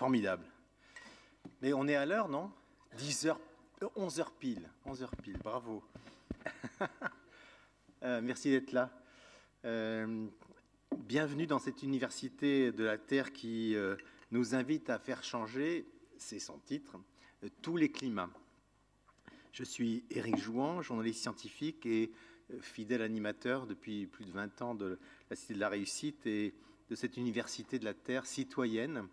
Formidable. Mais on est à l'heure, non? 10h, 11h pile. 11h pile, bravo. Merci d'être là. Bienvenue dans cette université de la Terre qui nous invite à faire changer, c'est son titre, tous les climats. Je suis Éric Jouan, journaliste scientifique et fidèle animateur depuis plus de 20 ans de la Cité de la Réussite et de cette université de la Terre citoyenne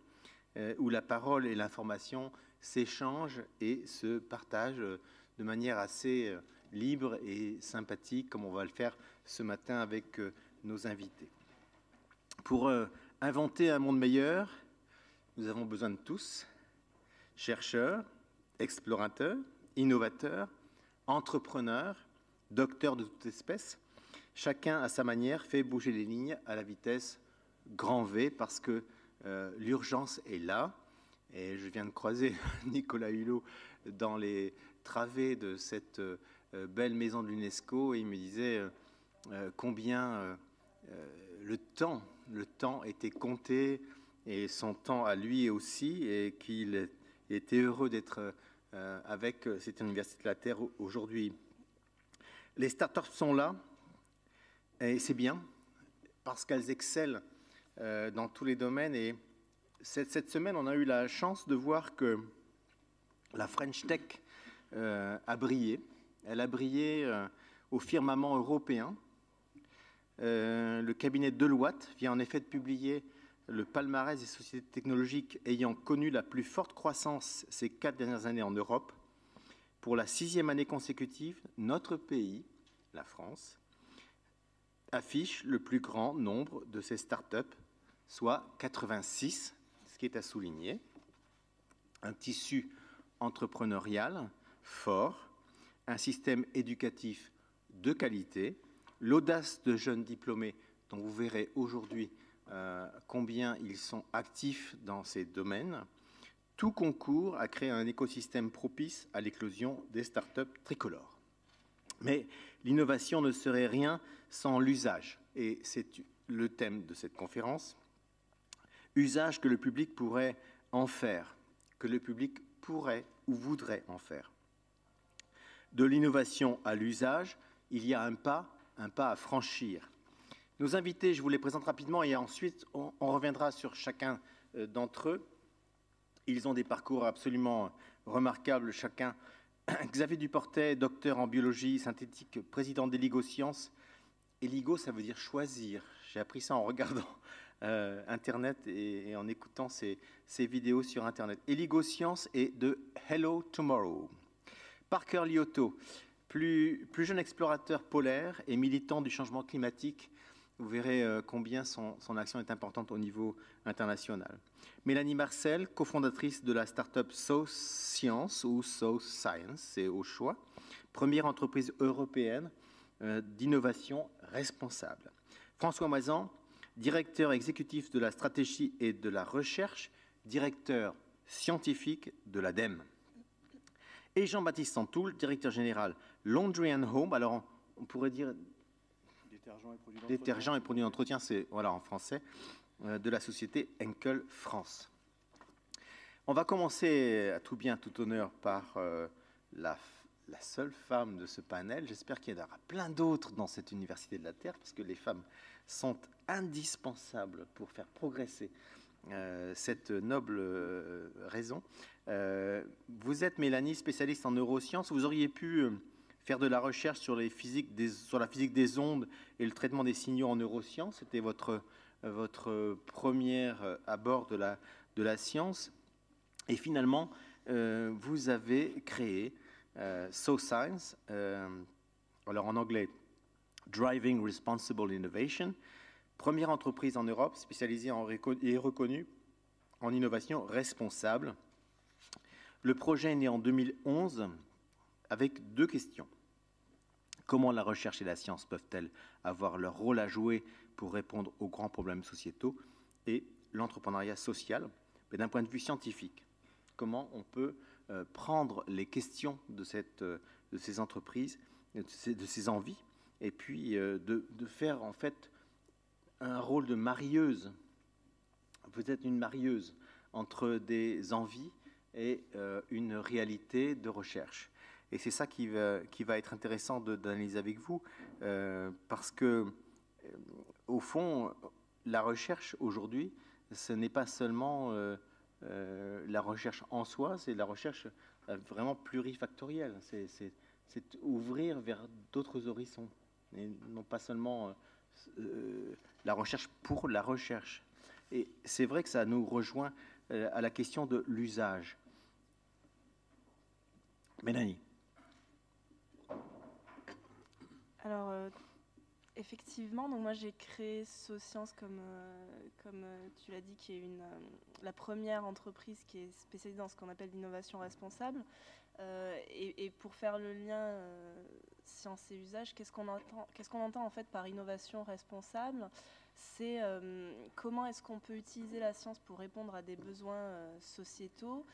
où la parole et l'information s'échangent et se partagent de manière assez libre et sympathique, comme on va le faire ce matin avec nos invités. Pour inventer un monde meilleur, nous avons besoin de tous, chercheurs, explorateurs, innovateurs, entrepreneurs, docteurs de toute espèce. Chacun, à sa manière, fait bouger les lignes à la vitesse grand V parce que l'urgence est là. Et je viens de croiser Nicolas Hulot dans les travées de cette belle maison de l'UNESCO et il me disait combien le temps était compté et son temps à lui aussi et qu'il était heureux d'être avec cette université de la Terre aujourd'hui. Les startups sont là et c'est bien parce qu'elles excellent dans tous les domaines et cette semaine, on a eu la chance de voir que la French Tech a brillé. Elle a brillé au firmament européen. Le cabinet Deloitte vient en effet de publier le palmarès des sociétés technologiques ayant connu la plus forte croissance ces 4 dernières années en Europe. Pour la 6e année consécutive, notre pays, la France, affiche le plus grand nombre de ces startups, soit 86, ce qui est à souligner. Un tissu entrepreneurial fort, un système éducatif de qualité, l'audace de jeunes diplômés dont vous verrez aujourd'hui combien ils sont actifs dans ces domaines, tout concourt à créer un écosystème propice à l'éclosion des startups tricolores. Mais l'innovation ne serait rien sans l'usage, et c'est le thème de cette conférence. Usage que le public pourrait en faire, que le public pourrait ou voudrait en faire. De l'innovation à l'usage, il y a un pas à franchir. Nos invités, je vous les présente rapidement et ensuite on reviendra sur chacun d'entre eux. Ils ont des parcours absolument remarquables chacun. Xavier Duportet, docteur en biologie synthétique, président d'Eligo Sciences. Eligo, ça veut dire choisir. J'ai appris ça en regardant Internet et en écoutant ces vidéos sur Internet. Eligo Sciences et de Hello Tomorrow. Parker Liotto, plus jeune explorateur polaire et militant du changement climatique. Vous verrez combien son action est importante au niveau international. Mélanie Marcel, cofondatrice de la start-up Sauce Science ou Sauce Science, c'est au choix. Première entreprise européenne d'innovation responsable. François Moisan, directeur exécutif de la stratégie et de la recherche, directeur scientifique de l'ADEME. Et Jean-Baptiste Santoul, directeur général Laundry and Home. Alors, on pourrait dire détergents et produits d'entretien, c'est voilà en français, de la société Henkel France. On va commencer à tout bien, tout honneur par la seule femme de ce panel. J'espère qu'il y en aura plein d'autres dans cette université de la Terre, parce que les femmes sont indispensables pour faire progresser cette noble raison. Vous êtes, Mélanie, spécialiste en neurosciences. Vous auriez pu faire de la recherche sur la physique des ondes et le traitement des signaux en neurosciences. C'était votre première abord de la science. Et finalement, vous avez créé Sauce Science, alors en anglais, Driving Responsible Innovation, première entreprise en Europe spécialisée et reconnue en innovation responsable. Le projet est né en 2011 avec 2 questions. Comment la recherche et la science peuvent-elles avoir leur rôle à jouer pour répondre aux grands problèmes sociétaux? Et l'entrepreneuriat social, mais d'un point de vue scientifique. Comment on peut prendre les questions de ces entreprises, de ces envies, et puis de faire en fait un rôle de marieuse. Vous êtes une marieuse entre des envies et une réalité de recherche. Et c'est ça qui va être intéressant d'analyser avec vous, parce que, au fond, la recherche aujourd'hui, ce n'est pas seulement la recherche en soi, c'est la recherche vraiment plurifactorielle. C'est ouvrir vers d'autres horizons, et non pas seulement la recherche pour la recherche. Et c'est vrai que ça nous rejoint à la question de l'usage. Mélanie. Alors, effectivement, donc moi j'ai créé SoScience comme tu l'as dit, qui est la première entreprise qui est spécialisée dans ce qu'on appelle l'innovation responsable. Et pour faire le lien science et usage, qu'est-ce qu'on entend en fait par innovation responsable? C'est comment est-ce qu'on peut utiliser la science pour répondre à des besoins sociétaux.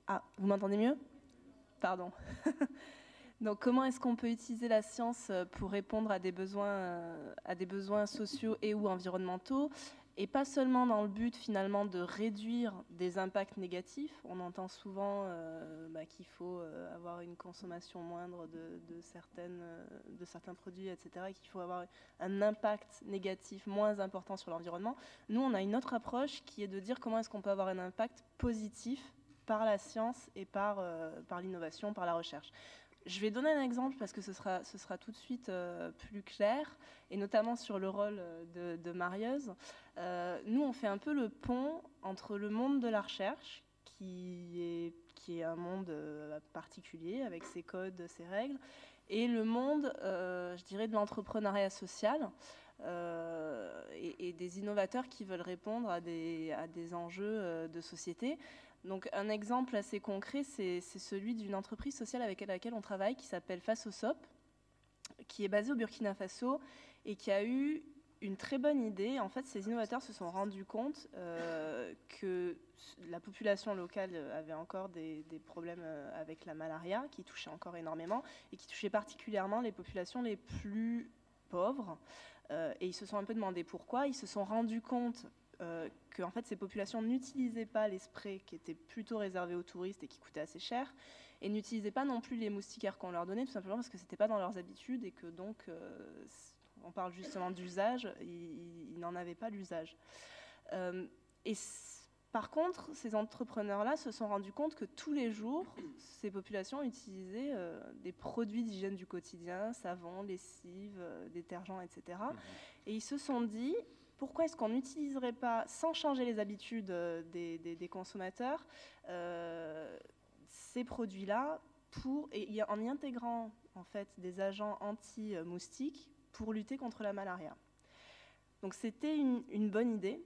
Ah, vous m'entendez mieux? Pardon. Donc, comment est-ce qu'on peut utiliser la science pour répondre à des besoins sociaux et ou environnementaux, et pas seulement dans le but finalement de réduire des impacts négatifs. On entend souvent qu'il faut avoir une consommation moindre de certains produits, etc., et qu'il faut avoir un impact négatif moins important sur l'environnement. Nous, on a une autre approche qui est de dire comment est-ce qu'on peut avoir un impact positif par la science et par l'innovation, par la recherche. Je vais donner un exemple parce que ce sera tout de suite plus clair, et notamment sur le rôle de Marieuse. Nous, on fait un peu le pont entre le monde de la recherche, qui est un monde particulier, avec ses codes, ses règles, et le monde, je dirais, de l'entrepreneuriat social, et des innovateurs qui veulent répondre à des enjeux de société. Donc un exemple assez concret, c'est celui d'une entreprise sociale avec laquelle on travaille, qui s'appelle FasoSop, qui est basée au Burkina Faso et qui a eu une très bonne idée. En fait, ces innovateurs se sont rendus compte que la population locale avait encore des problèmes avec la malaria, qui touchait encore énormément, et qui touchait particulièrement les populations les plus pauvres. Et ils se sont un peu demandé pourquoi. Ils se sont rendus compte que en fait, ces populations n'utilisaient pas les sprays qui étaient plutôt réservés aux touristes et qui coûtaient assez cher, et n'utilisaient pas non plus les moustiquaires qu'on leur donnait, tout simplement parce que c'était pas dans leurs habitudes, et que donc, on parle justement d'usage, ils n'en avaient pas l'usage. Par contre, ces entrepreneurs-là se sont rendus compte que tous les jours, ces populations utilisaient des produits d'hygiène du quotidien, savon, lessive, détergents, etc. Et ils se sont dit, pourquoi est-ce qu'on n'utiliserait pas, sans changer les habitudes des consommateurs, ces produits-là, en y intégrant en fait des agents anti-moustiques pour lutter contre la malaria. Donc c'était une bonne idée.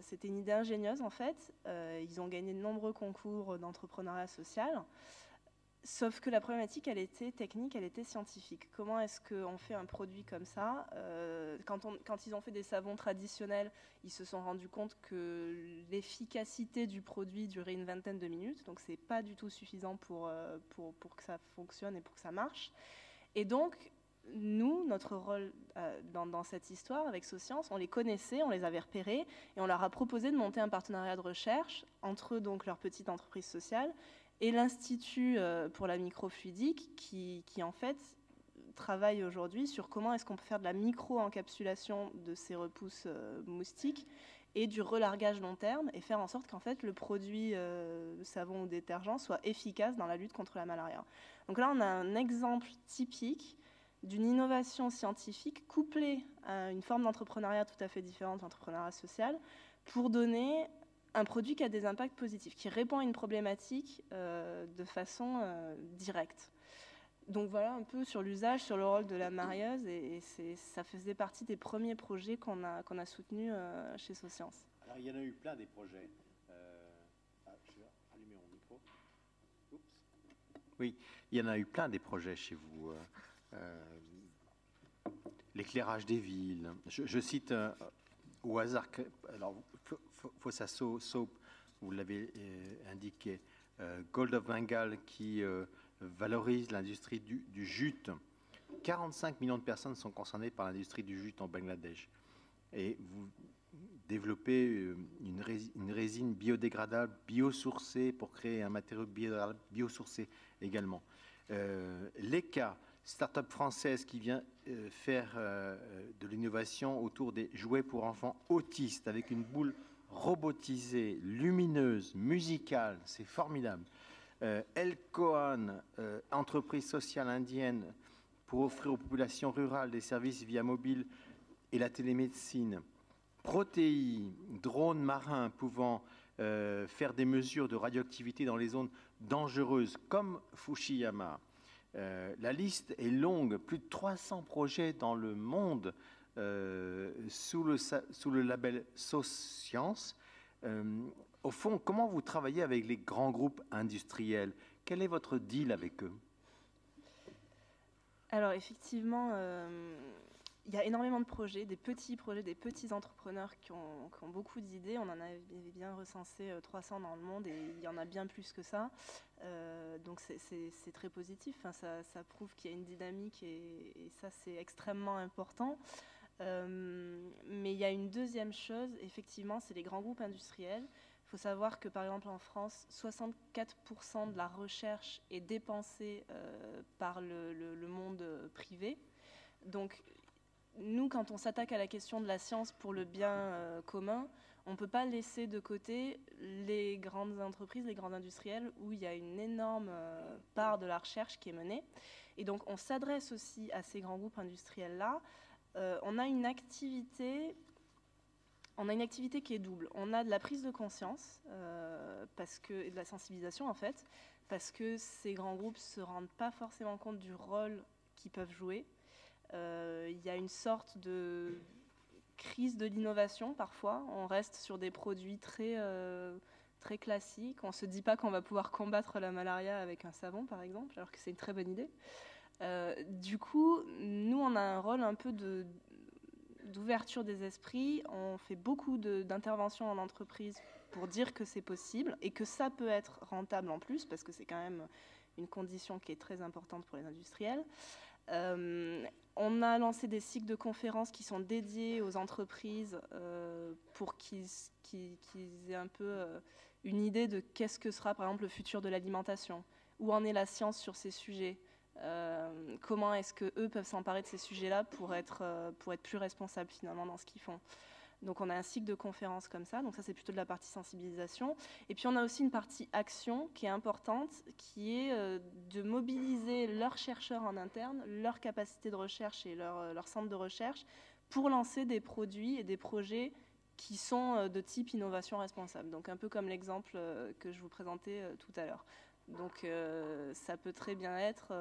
C'était une idée ingénieuse en fait. Ils ont gagné de nombreux concours d'entrepreneuriat social. Sauf que la problématique, elle était technique, elle était scientifique. Comment est-ce qu'on fait un produit comme ça? Quand ils ont fait des savons traditionnels, ils se sont rendus compte que l'efficacité du produit durait une vingtaine de minutes. Donc, c'est pas du tout suffisant pour que ça fonctionne et pour que ça marche. Et donc, nous, notre rôle dans cette histoire avec SoScience, on les connaissait, on les avait repérés, et on leur a proposé de monter un partenariat de recherche entre donc leur petite entreprise sociale et l'Institut pour la microfluidique qui en fait travaille aujourd'hui sur comment est-ce qu'on peut faire de la micro-encapsulation de ces repousses moustiques et du relargage long terme, et faire en sorte qu'en fait le produit savon ou détergent soit efficace dans la lutte contre la malaria. Donc là, on a un exemple typique d'une innovation scientifique couplée à une forme d'entrepreneuriat tout à fait différente, l'entrepreneuriat social, pour donner un produit qui a des impacts positifs, qui répond à une problématique de façon directe. Donc voilà un peu sur l'usage, sur le rôle de la marieuse, et ça faisait partie des premiers projets qu'on a soutenus chez SoScience. Alors il y en a eu plein des projets. Je vais allumer mon micro. Oups. Oui, il y en a eu plein des projets chez vous. L'éclairage des villes. Je cite au hasard, alors Fossa Soap, vous l'avez indiqué, Gold of Bengal qui valorise l'industrie du jute. 45 millions de personnes sont concernées par l'industrie du jute en Bangladesh. Et développé une résine biodégradable, biosourcée pour créer un matériau biodégradable, biosourcé également. L'ECA, start-up française qui vient faire de l'innovation autour des jouets pour enfants autistes avec une boule robotisée, lumineuse, musicale, c'est formidable. Elcoan, entreprise sociale indienne pour offrir aux populations rurales des services via mobile et la télémédecine. Protei, drone marin pouvant faire des mesures de radioactivité dans les zones dangereuses comme Fukushima. La liste est longue, plus de 300 projets dans le monde sous le label SoScience. Au fond, comment vous travaillez avec les grands groupes industriels? Quel est votre deal avec eux? Alors effectivement, il y a énormément de projets, des petits entrepreneurs qui ont beaucoup d'idées. On en avait bien recensé 300 dans le monde et il y en a bien plus que ça. Donc c'est très positif. Enfin, ça prouve qu'il y a une dynamique et ça c'est extrêmement important. Mais il y a une deuxième chose, effectivement, c'est les grands groupes industriels. Il faut savoir que par exemple en France, 64% de la recherche est dépensée par le monde privé. Donc nous, quand on s'attaque à la question de la science pour le bien commun, on ne peut pas laisser de côté les grandes entreprises, les grands industriels, où il y a une énorme part de la recherche qui est menée. Et donc, on s'adresse aussi à ces grands groupes industriels-là. On a une activité qui est double. On a de la prise de conscience et de la sensibilisation, en fait, parce que ces grands groupes ne se rendent pas forcément compte du rôle qu'ils peuvent jouer. Il y a une sorte de crise de l'innovation parfois. On reste sur des produits très classiques. On ne se dit pas qu'on va pouvoir combattre la malaria avec un savon, par exemple, alors que c'est une très bonne idée. Du coup, nous, on a un rôle un peu d'ouverture des esprits. On fait beaucoup d'interventions en entreprise pour dire que c'est possible et que ça peut être rentable en plus, parce que c'est quand même une condition qui est très importante pour les industriels. On a lancé des cycles de conférences qui sont dédiés aux entreprises pour qu'ils aient un peu une idée de qu'est-ce que sera par exemple le futur de l'alimentation, où en est la science sur ces sujets, comment est-ce qu'eux peuvent s'emparer de ces sujets-là pour être plus responsables finalement dans ce qu'ils font. Donc on a un cycle de conférences comme ça, donc ça c'est plutôt de la partie sensibilisation. Et puis on a aussi une partie action qui est importante, qui est de mobiliser leurs chercheurs en interne, leur capacité de recherche et leur centre de recherche pour lancer des produits et des projets qui sont de type innovation responsable. Donc un peu comme l'exemple que je vous présentais tout à l'heure. Donc ça peut très bien être...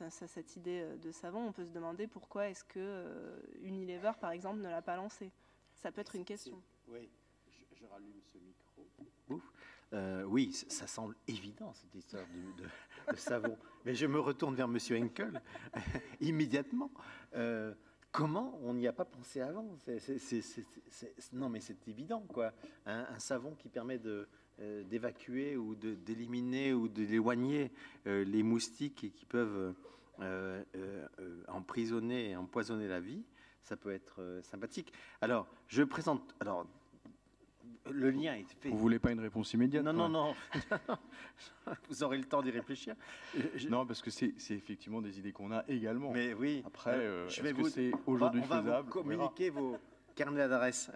cette idée de savon, on peut se demander pourquoi est-ce que Unilever, par exemple, ne l'a pas lancé. Ça peut être une question. Oui, je rallume ce micro. Oui, ça semble évident, cette histoire de savon. Mais je me retourne vers Monsieur Henkel immédiatement. Comment on n'y a pas pensé avant? Non, mais c'est évident, quoi. Un savon qui permet d'évacuer ou d'éliminer ou d'éloigner les moustiques qui peuvent emprisonner et empoisonner la vie, ça peut être sympathique. Alors, je présente... Alors, le lien est fait. Vous voulez pas une réponse immédiate? Non. Vous aurez le temps d'y réfléchir. Non, parce que c'est effectivement des idées qu'on a également. Mais oui. Après, c'est aujourd'hui faisable? On va vous communiquer vos carnets d'adresse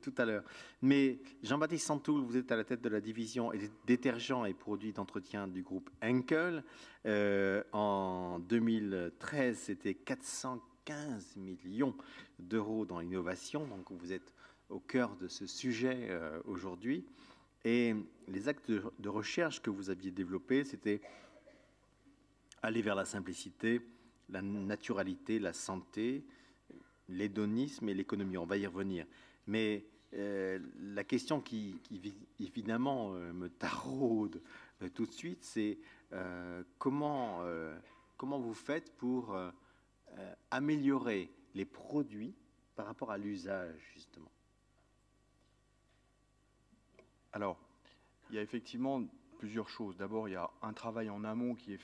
tout à l'heure. Mais Jean-Baptiste Santoul, vous êtes à la tête de la division détergents et produits d'entretien du groupe Henkel. En 2013, c'était 415 millions d'euros dans l'innovation. Donc vous êtes au cœur de ce sujet aujourd'hui. Et les actes de recherche que vous aviez développés, c'était aller vers la simplicité, la naturalité, la santé, l'hédonisme et l'économie. On va y revenir. Mais la question qui évidemment me taraude tout de suite, c'est comment vous faites pour améliorer les produits par rapport à l'usage, justement? Alors, il y a effectivement plusieurs choses. D'abord, il y a un travail en amont qui est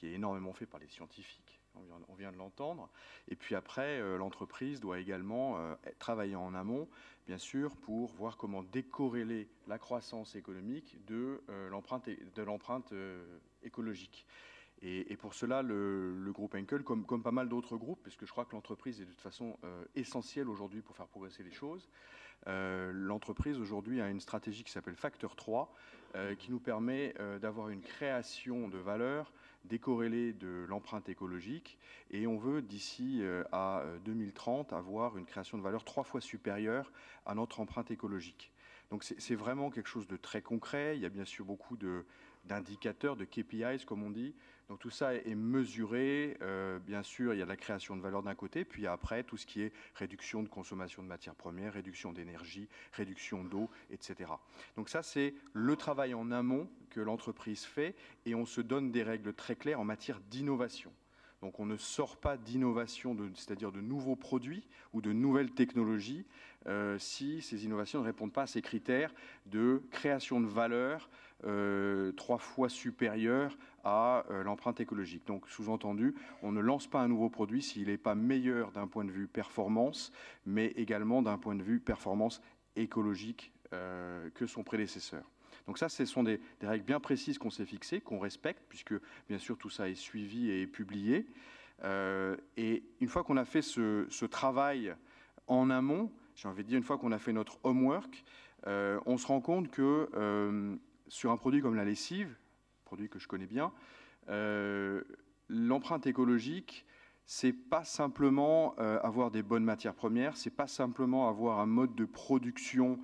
énormément fait par les scientifiques, on vient de l'entendre. Et puis après, l'entreprise doit également travailler en amont, bien sûr, pour voir comment décorréler la croissance économique de l'empreinte écologique. Et pour cela, le groupe Henkel, comme pas mal d'autres groupes, parce que je crois que l'entreprise est de toute façon essentielle aujourd'hui pour faire progresser les choses, l'entreprise aujourd'hui a une stratégie qui s'appelle Facteur 3, qui nous permet d'avoir une création de valeur décorrélée de l'empreinte écologique. Et on veut, d'ici à 2030, avoir une création de valeur 3 fois supérieure à notre empreinte écologique. Donc c'est vraiment quelque chose de très concret. Il y a bien sûr beaucoup d'indicateurs, de KPIs, comme on dit. Donc tout ça est mesuré. Bien sûr, il y a la création de valeur d'un côté, puis après, tout ce qui est réduction de consommation de matières premières, réduction d'énergie, réduction d'eau, etc. Donc ça, c'est le travail en amont que l'entreprise fait, et on se donne des règles très claires en matière d'innovation. Donc on ne sort pas d'innovation, c'est-à-dire de nouveaux produits ou de nouvelles technologies, si ces innovations ne répondent pas à ces critères de création de valeur 3 fois supérieure à l'empreinte écologique. Donc sous-entendu, on ne lance pas un nouveau produit s'il n'est pas meilleur d'un point de vue performance, mais également d'un point de vue performance écologique que son prédécesseur. Donc ça, ce sont des règles bien précises qu'on s'est fixées, qu'on respecte, puisque bien sûr tout ça est suivi et publié. Et une fois qu'on a fait ce travail en amont, j'ai envie de dire une fois qu'on a fait notre homework, on se rend compte que sur un produit comme la lessive, produit que je connais bien, l'empreinte écologique, c'est pas simplement avoir des bonnes matières premières, c'est pas simplement avoir un mode de production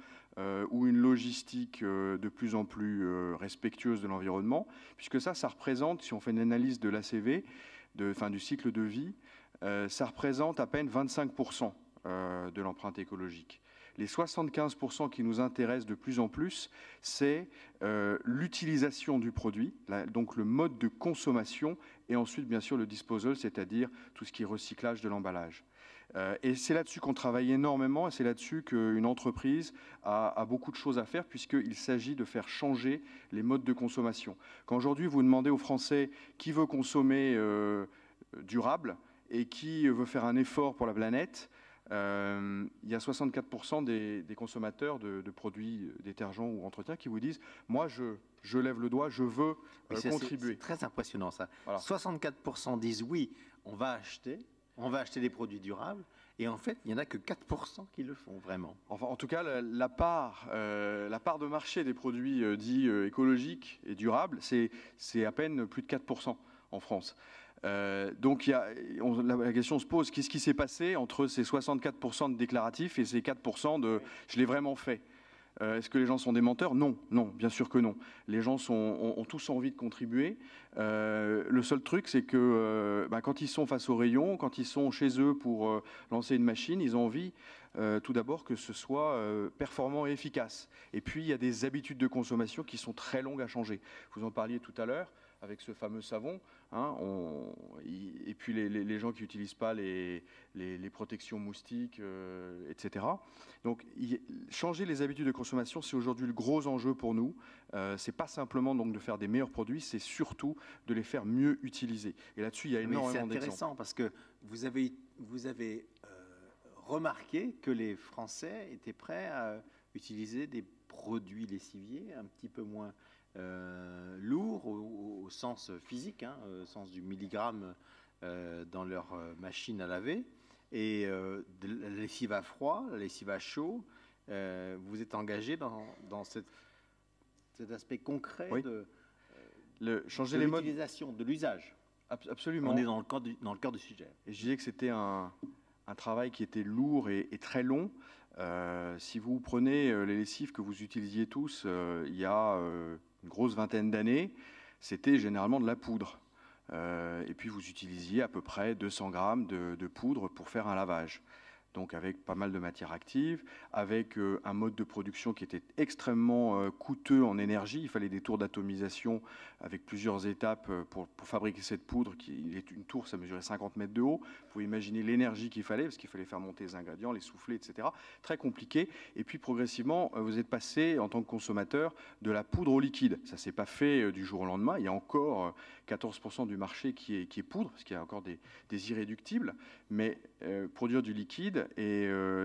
ou une logistique de plus en plus respectueuse de l'environnement, puisque ça représente, si on fait une analyse de l'ACV, du cycle de vie, ça représente à peine 25% de l'empreinte écologique. Les 75% qui nous intéressent de plus en plus, c'est l'utilisation du produit, donc le mode de consommation, et ensuite, bien sûr, le disposal, c'est-à-dire tout ce qui est recyclage de l'emballage. Et c'est là-dessus qu'on travaille énormément, et c'est là-dessus qu'une entreprise a beaucoup de choses à faire, puisqu'il s'agit de faire changer les modes de consommation. Quand aujourd'hui, vous demandez aux Français qui veut consommer durable et qui veut faire un effort pour la planète, il y a 64% des consommateurs de produits détergents ou entretiens qui vous disent « Moi, je lève le doigt, je veux contribuer ». C'est très impressionnant, ça. Voilà. 64% disent « Oui, on va acheter des produits durables ». Et en fait, il n'y en a que 4% qui le font vraiment. Enfin, en tout cas, la part de marché des produits dits écologiques et durables, c'est à peine plus de 4% en France. Donc la question se pose, qu'est-ce qui s'est passé entre ces 64% de déclaratifs et ces 4% de « je l'ai vraiment fait ». Est-ce que les gens sont des menteurs? Non, bien sûr que non. Les gens ont tous envie de contribuer. Le seul truc, c'est que quand ils sont face au rayon, quand ils sont chez eux pour lancer une machine, ils ont envie tout d'abord que ce soit performant et efficace. Et puis, il y a des habitudes de consommation qui sont très longues à changer. Vous en parliez tout à l'heure avec ce fameux savon. Et puis les gens qui n'utilisent pas les protections moustiques, etc. Donc changer les habitudes de consommation, c'est aujourd'hui le gros enjeu pour nous. C'est pas simplement donc de faire des meilleurs produits, c'est surtout de les faire mieux utiliser. Et là-dessus, il y a énormément d'exemples. C'est intéressant parce que vous avez remarqué que les Français étaient prêts à utiliser des produits lessiviers un petit peu moins lourds au sens physique, au sens du milligramme dans leur machine à laver, et de la lessive à froid, la lessive à chaud. Vous êtes engagé dans cet aspect concret changer de les modes, l'utilisation, de l'usage. Absolument. On est dans le cœur du sujet. Et je disais que c'était un travail qui était lourd et très long. Si vous prenez les lessives que vous utilisiez tous il y a une grosse vingtaine d'années, c'était généralement de la poudre. Et puis vous utilisiez à peu près 200 grammes de poudre pour faire un lavage. donc avec pas mal de matières actives, avec un mode de production qui était extrêmement coûteux en énergie. Il fallait des tours d'atomisation avec plusieurs étapes pour fabriquer cette poudre. Une tour, ça mesurait 50 mètres de haut. Vous pouvez imaginer l'énergie qu'il fallait, parce qu'il fallait faire monter les ingrédients, les souffler, etc. Très compliqué. Et puis progressivement, vous êtes passé en tant que consommateur de la poudre au liquide. Ça ne s'est pas fait du jour au lendemain. Il y a encore 14% du marché qui est poudre, parce qu'il y a encore des irréductibles. Mais produire du liquide,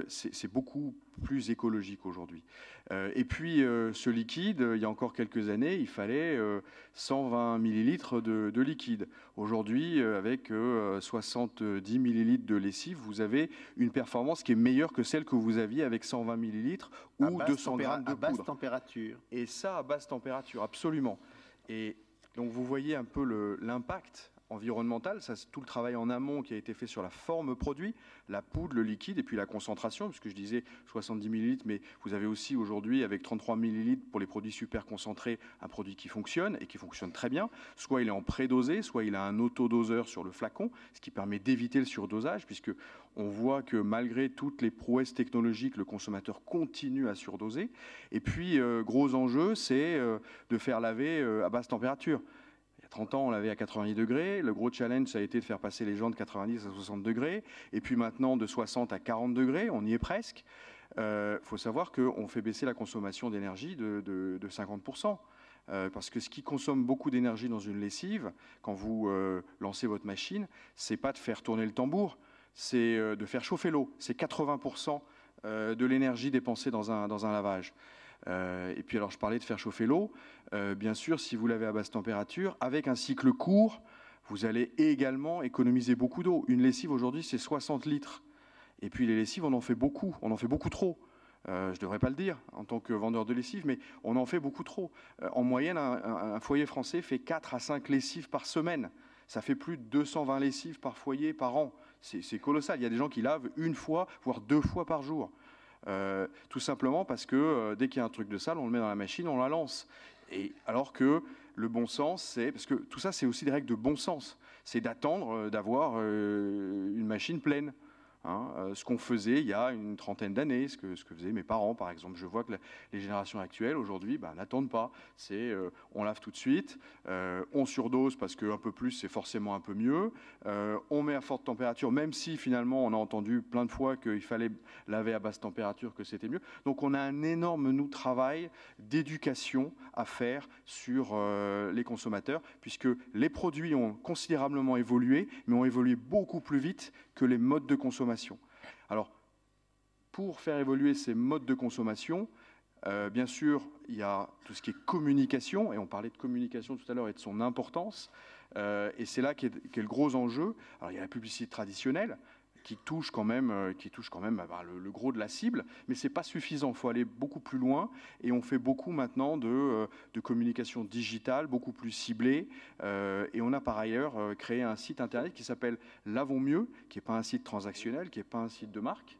c'est beaucoup plus écologique aujourd'hui. Et puis, ce liquide, il y a encore quelques années, il fallait 120 millilitres de liquide. Aujourd'hui, avec 70 millilitres de lessive, vous avez une performance qui est meilleure que celle que vous aviez avec 120 millilitres ou 200 grammes de poudre. À basse température. Et ça, à basse température, absolument. Et donc, vous voyez un peu l'impact environnemental, ça, c'est tout le travail en amont qui a été fait sur la forme produit, la poudre, le liquide et puis la concentration, puisque je disais 70 millilitres, mais vous avez aussi aujourd'hui avec 33 millilitres pour les produits super concentrés, un produit qui fonctionne et qui fonctionne très bien. Soit il est en prédosé, soit il a un autodoseur sur le flacon, ce qui permet d'éviter le surdosage, puisque on voit que malgré toutes les prouesses technologiques, le consommateur continue à surdoser. Et puis, gros enjeu, c'est de faire laver à basse température. 30 ans, on l'avait à 90 degrés. Le gros challenge, ça a été de faire passer les gens de 90 à 60 degrés. Et puis maintenant, de 60 à 40 degrés, on y est presque. Faut savoir qu'on fait baisser la consommation d'énergie de 50%. Parce que ce qui consomme beaucoup d'énergie dans une lessive, quand vous lancez votre machine, c'est pas de faire tourner le tambour, c'est de faire chauffer l'eau. C'est 80% de l'énergie dépensée dans un lavage. Et puis alors je parlais de faire chauffer l'eau, bien sûr si vous lavez à basse température, avec un cycle court, vous allez également économiser beaucoup d'eau. Une lessive aujourd'hui c'est 60 litres, et puis les lessives on en fait beaucoup trop. Je ne devrais pas le dire en tant que vendeur de lessive, mais on en fait beaucoup trop. En moyenne, un foyer français fait 4 à 5 lessives par semaine. Ça fait plus de 220 lessives par foyer par an. C'est colossal. Il y a des gens qui lavent une fois, voire 2 fois par jour. Tout simplement parce que dès qu'il y a un truc de sale, on le met dans la machine, on la lance. Et alors que le bon sens, c'est parce que tout ça, c'est aussi des règles de bon sens. C'est d'attendre d'avoir une machine pleine. Ce qu'on faisait il y a une trentaine d'années, ce que faisaient mes parents, par exemple. Je vois que les générations actuelles, aujourd'hui, n'attendent pas. C'est on lave tout de suite, on surdose parce qu'un peu plus, c'est forcément un peu mieux. On met à forte température, même si finalement, on a entendu plein de fois qu'il fallait laver à basse température, que c'était mieux. Donc, on a un énorme travail d'éducation à faire sur les consommateurs, puisque les produits ont considérablement évolué, mais ont évolué beaucoup plus vite que les modes de consommation. Alors, pour faire évoluer ces modes de consommation, bien sûr, il y a tout ce qui est communication, et on parlait de communication tout à l'heure et de son importance, et c'est là qu'est le gros enjeu. Alors, il y a la publicité traditionnelle, qui touche quand même le gros de la cible, mais ce n'est pas suffisant, il faut aller beaucoup plus loin, et on fait beaucoup maintenant de communication digitale, beaucoup plus ciblée, et on a par ailleurs créé un site internet qui s'appelle Lavons Mieux, qui n'est pas un site transactionnel, qui n'est pas un site de marque.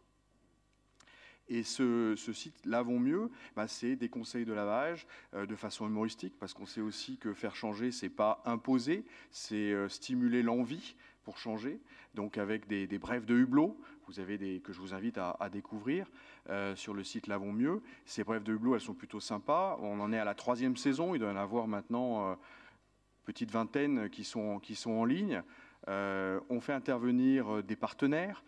Et ce site Lavons Mieux, c'est des conseils de lavage de façon humoristique, parce qu'on sait aussi que faire changer, ce n'est pas imposer, c'est stimuler l'envie pour changer, donc avec des brèves de Hublot, vous avez que je vous invite à découvrir sur le site Lavons Mieux. Ces brèves de Hublot, elles sont plutôt sympas. On en est à la 3e saison, il doit y en avoir maintenant petite vingtaine qui sont en ligne. On fait intervenir des partenaires,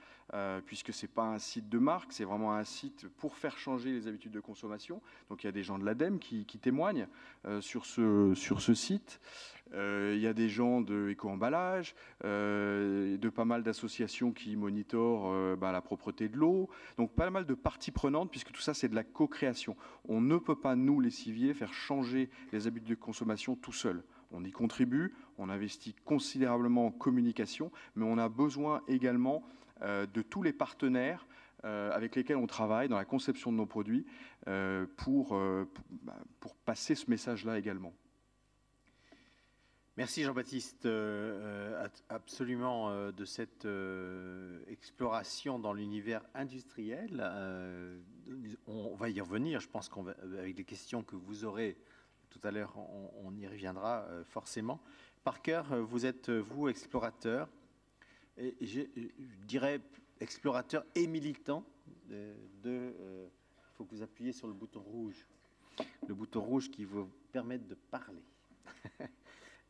puisque ce n'est pas un site de marque, c'est vraiment un site pour faire changer les habitudes de consommation. Donc il y a des gens de l'ADEME qui témoignent sur ce site. Il y a des gens de Éco-emballage, de pas mal d'associations qui monitorent la propreté de l'eau. Donc pas mal de parties prenantes, puisque tout ça c'est de la co-création. On ne peut pas, nous les civiers, faire changer les habitudes de consommation tout seul. On y contribue, on investit considérablement en communication, mais on a besoin également de tous les partenaires avec lesquels on travaille dans la conception de nos produits pour passer ce message-là également. Merci Jean-Baptiste, absolument de cette exploration dans l'univers industriel. On va y revenir, je pense qu'avec les questions que vous aurez tout à l'heure, on y reviendra forcément. Parker, vous êtes, vous, explorateur. Et je dirais, explorateur et militant. Il faut que vous appuyiez sur le bouton rouge. Le bouton rouge qui vous permet de parler.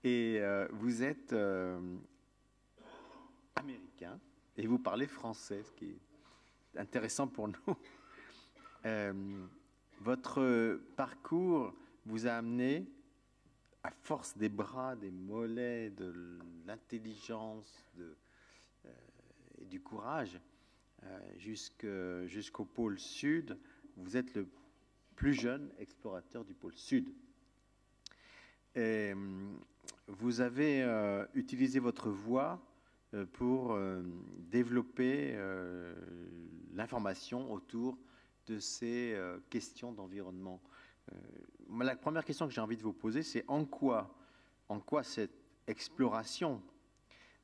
Et vous êtes américain et vous parlez français, ce qui est intéressant pour nous. Votre parcours vous a amené, à force des bras, des mollets, de l'intelligence et du courage, jusqu'au pôle Sud. Vous êtes le plus jeune explorateur du pôle Sud. Et vous avez utilisé votre voix pour développer l'information autour de ces questions d'environnement. La première question que j'ai envie de vous poser, c'est en quoi cette exploration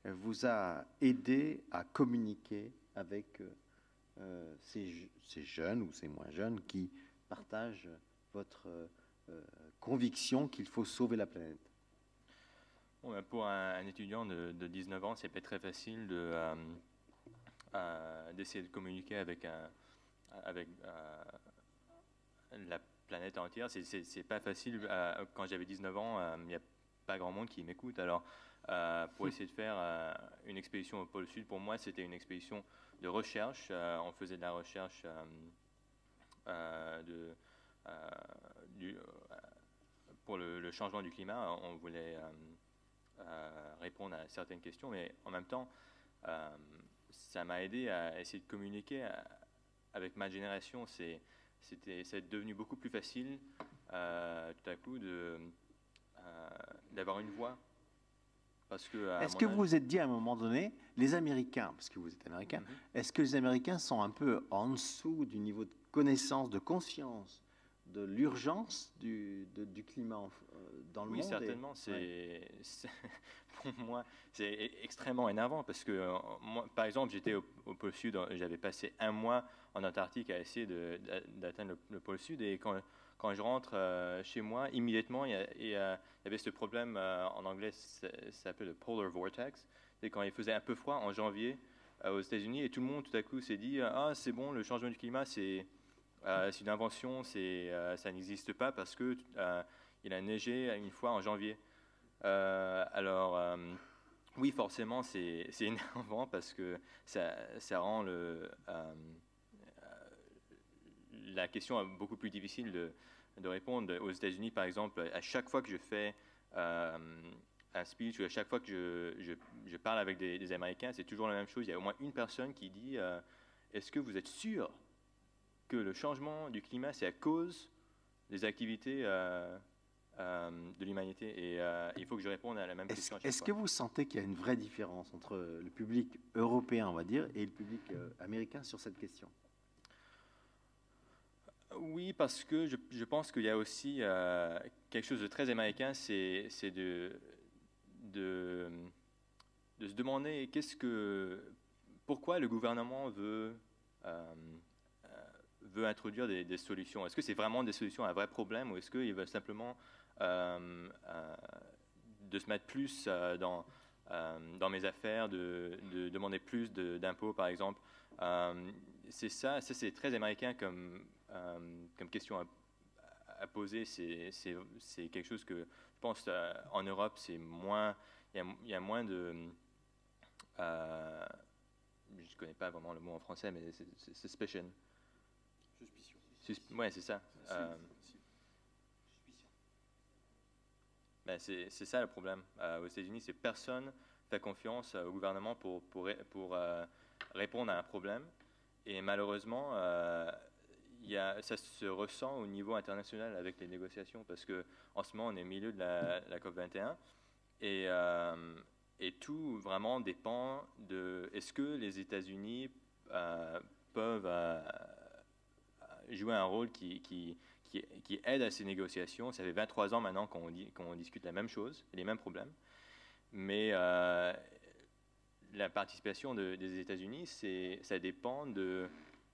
vous a aidé à communiquer avec ces jeunes ou ces moins jeunes qui partagent votre conviction qu'il faut sauver la planète. Bon, pour un étudiant de 19 ans, c'est pas très facile d'essayer de communiquer avec la planète entière. C'est pas facile. Quand j'avais 19 ans, il n'y a pas grand monde qui m'écoute. Alors, pour essayer de faire une expédition au pôle Sud, pour moi, c'était une expédition de recherche. On faisait de la recherche pour le changement du climat. On voulait répondre à certaines questions, mais en même temps, ça m'a aidé à essayer de communiquer avec ma génération. C'est devenu beaucoup plus facile tout à coup d'avoir une voix. Parce que, est-ce que vous vous êtes dit à un moment donné, les Américains, parce que vous êtes Américain, est-ce que les Américains sont un peu en dessous du niveau de connaissance, de conscience, de l'urgence du climat dans le monde? Oui, certainement. Pour moi, c'est extrêmement énervant parce que, moi, par exemple, j'étais au pôle Sud, j'avais passé un mois en Antarctique à essayer d'atteindre le pôle Sud, et quand je rentre chez moi, immédiatement, il y avait ce problème, en anglais, ça s'appelle le polar vortex. C'est quand il faisait un peu froid en janvier aux États-Unis, et tout le monde, tout à coup, s'est dit « Ah, c'est bon, le changement du climat, c'est une invention, ça n'existe pas parce que il a neigé une fois en janvier. » Alors, oui, forcément, c'est énervant parce que ça rend la question beaucoup plus difficile de répondre. Aux États-Unis, par exemple, à chaque fois que je fais un speech, ou à chaque fois que je parle avec des Américains, c'est toujours la même chose. Il y a au moins une personne qui dit est-ce que vous êtes sûr que le changement du climat, c'est à cause des activités de l'humanité? Et il faut que je réponde à la même question à chaque fois. Est-ce que vous sentez qu'il y a une vraie différence entre le public européen, on va dire, et le public américain sur cette question? Oui, parce que je pense qu'il y a aussi quelque chose de très américain, c'est de se demander pourquoi le gouvernement veut introduire des solutions. Est-ce que c'est vraiment des solutions à un vrai problème, ou est-ce qu'il veut simplement de se mettre plus dans mes affaires, de demander plus d'impôts, par exemple. C'est ça c'est très américain comme question à poser. C'est quelque chose que je pense en Europe, c'est moins, il y a moins de... je ne connais pas vraiment le mot en français, mais c'est suspicion. Suspicion. Ouais, c'est ça. Ben c'est ça le problème. Aux États-Unis, c'est personne fait confiance au gouvernement pour répondre à un problème. Et malheureusement, ça se ressent au niveau international avec les négociations, parce qu'en ce moment, on est au milieu de la COP21, et tout vraiment dépend de est-ce que les États-Unis peuvent jouer un rôle qui aide à ces négociations. Ça fait 23 ans maintenant qu'on discute la même chose, les mêmes problèmes. Mais la participation des États-Unis, ça dépend de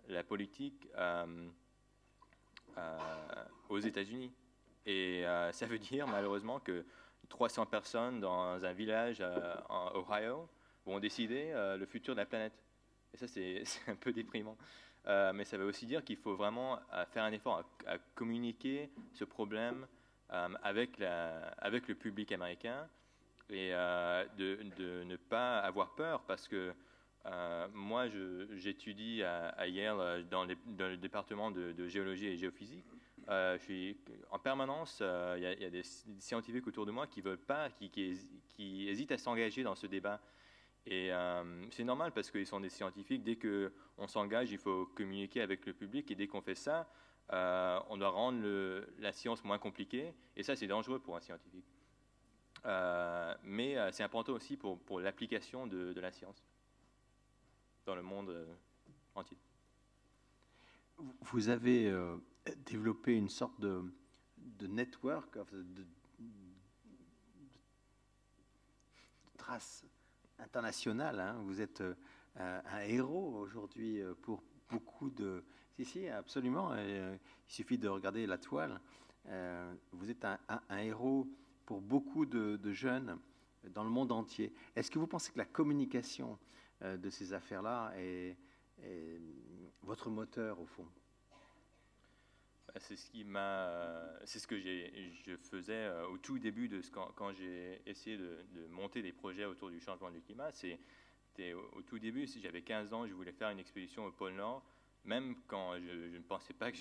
la politique aux États-Unis. Et ça veut dire malheureusement que 300 personnes dans un village en Ohio vont décider le futur de la planète. Et ça, c'est un peu déprimant. Mais ça veut aussi dire qu'il faut vraiment faire un effort à communiquer ce problème avec le public américain et de ne pas avoir peur parce que moi, j'étudie à Yale dans le département de géologie et géophysique. Je suis en permanence, il y a des scientifiques autour de moi qui veulent pas, qui hésitent à s'engager dans ce débat. Et c'est normal parce qu'ils sont des scientifiques. Dès qu'on s'engage, il faut communiquer avec le public. Et dès qu'on fait ça, on doit rendre la science moins compliquée. Et ça, c'est dangereux pour un scientifique. Mais c'est important aussi pour l'application de la science dans le monde entier. Vous avez développé une sorte de network, de trace internationale. Hein. Vous êtes un héros aujourd'hui pour beaucoup de... Si, absolument. Il suffit de regarder la toile. Vous êtes un héros pour beaucoup de jeunes dans le monde entier. Est-ce que vous pensez que la communication de ces affaires-là est votre moteur au fond? C'est ce que je faisais au tout début quand j'ai essayé de monter des projets autour du changement du climat. C'était au tout début, si j'avais 15 ans, je voulais faire une expédition au pôle Nord, même quand je ne pensais pas que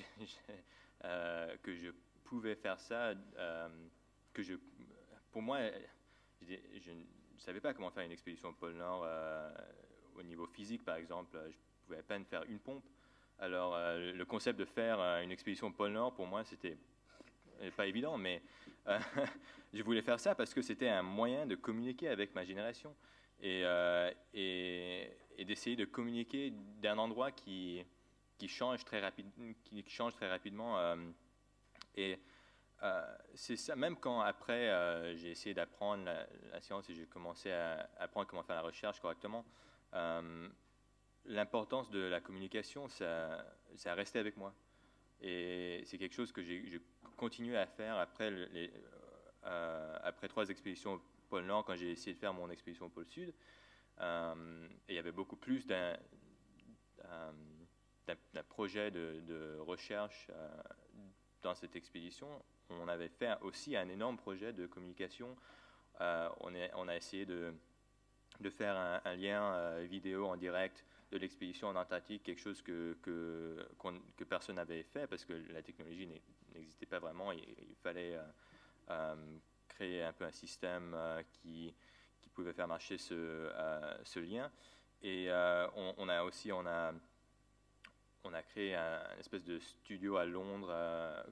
je pouvais faire ça. Pour moi, je ne savais pas comment faire une expédition au pôle Nord au niveau physique, par exemple. Je pouvais à peine faire une pompe. Alors, le concept de faire une expédition au pôle Nord, pour moi, c'était pas évident, mais je voulais faire ça parce que c'était un moyen de communiquer avec ma génération et d'essayer de communiquer d'un endroit qui change très rapidement. Et c'est ça, même quand après j'ai essayé d'apprendre la science et j'ai commencé à apprendre comment faire la recherche correctement, l'importance de la communication, ça a resté avec moi. Et c'est quelque chose que j'ai continué à faire après 3 expéditions au pôle Nord, quand j'ai essayé de faire mon expédition au pôle Sud. Et il y avait beaucoup plus d'un projet de recherche dans cette expédition. On avait fait aussi un énorme projet de communication. On a essayé de faire un lien vidéo en direct de l'expédition en Antarctique, quelque chose que personne n'avait fait parce que la technologie n'existait pas vraiment. Il fallait créer un peu un système qui pouvait faire marcher ce lien. Et on a créé un espèce de studio à Londres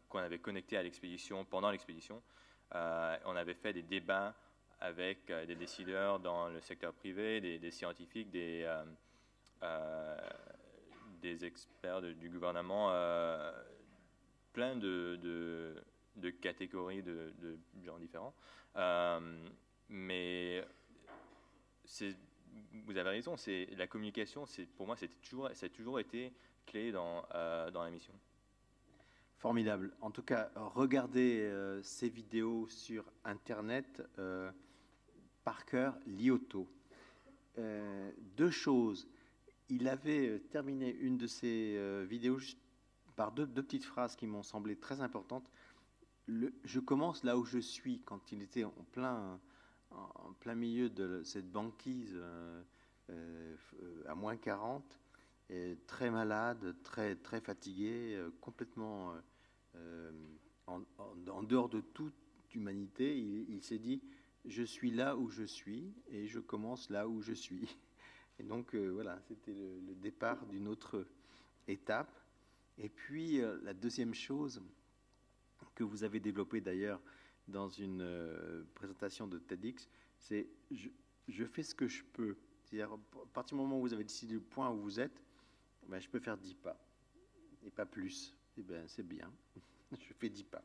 qu'on avait connecté à l'expédition pendant l'expédition. On avait fait des débats avec des décideurs dans le secteur privé, des scientifiques, des experts du gouvernement, plein de catégories de gens différents. Mais vous avez raison, la communication, pour moi, ça a toujours été clé dans la mission. Formidable. En tout cas, regardez ces vidéos sur Internet. Parker Lioto. 2 choses. Il avait terminé une de ses vidéos par deux petites phrases qui m'ont semblé très importantes. Je commence là où je suis, quand il était en plein milieu de cette banquise à moins 40, très malade, très, très fatigué, complètement en dehors de toute humanité. Il s'est dit, je suis là où je suis et je commence là où je suis. Et donc voilà, c'était le départ d'une autre étape. Et puis la deuxième chose que vous avez développée d'ailleurs dans une présentation de TEDx, c'est je fais ce que je peux. C'est-à-dire, à partir du moment où vous avez décidé le point où vous êtes, ben, je peux faire 10 pas et pas plus. Et ben, c'est bien, je fais 10 pas.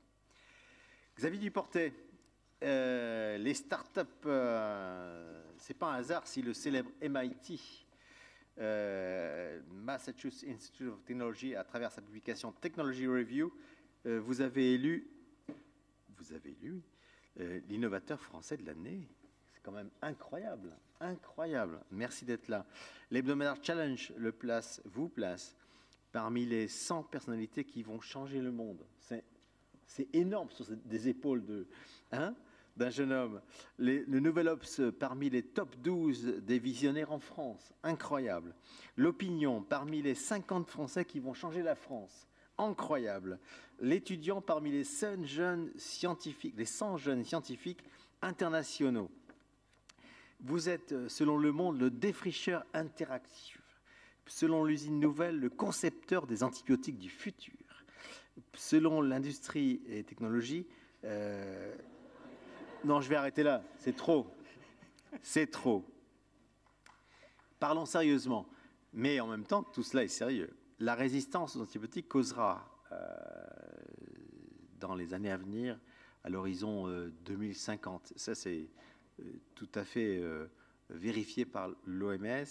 Xavier Duportet, les startups, c'est pas un hasard si le célèbre MIT, Massachusetts Institute of Technology, à travers sa publication Technology Review, vous avez élu l'innovateur français de l'année. C'est quand même incroyable, incroyable. Merci d'être là. L'hebdomadaire Challenge vous place parmi les 100 personnalités qui vont changer le monde. C'est énorme sur des épaules d'un jeune homme. Le Nouvel Obs parmi les top 12 des visionnaires en France. Incroyable. L'Opinion parmi les 50 Français qui vont changer la France. Incroyable. L'étudiant parmi les 100 jeunes scientifiques internationaux. Vous êtes, selon Le Monde, le défricheur interactif. Selon l'usine Nouvelle, le concepteur des antibiotiques du futur. Selon l'industrie et technologie, non, je vais arrêter là, c'est trop. C'est trop. Parlons sérieusement, mais en même temps, tout cela est sérieux. La résistance aux antibiotiques causera, dans les années à venir, à l'horizon 2050, ça c'est tout à fait vérifié par l'OMS,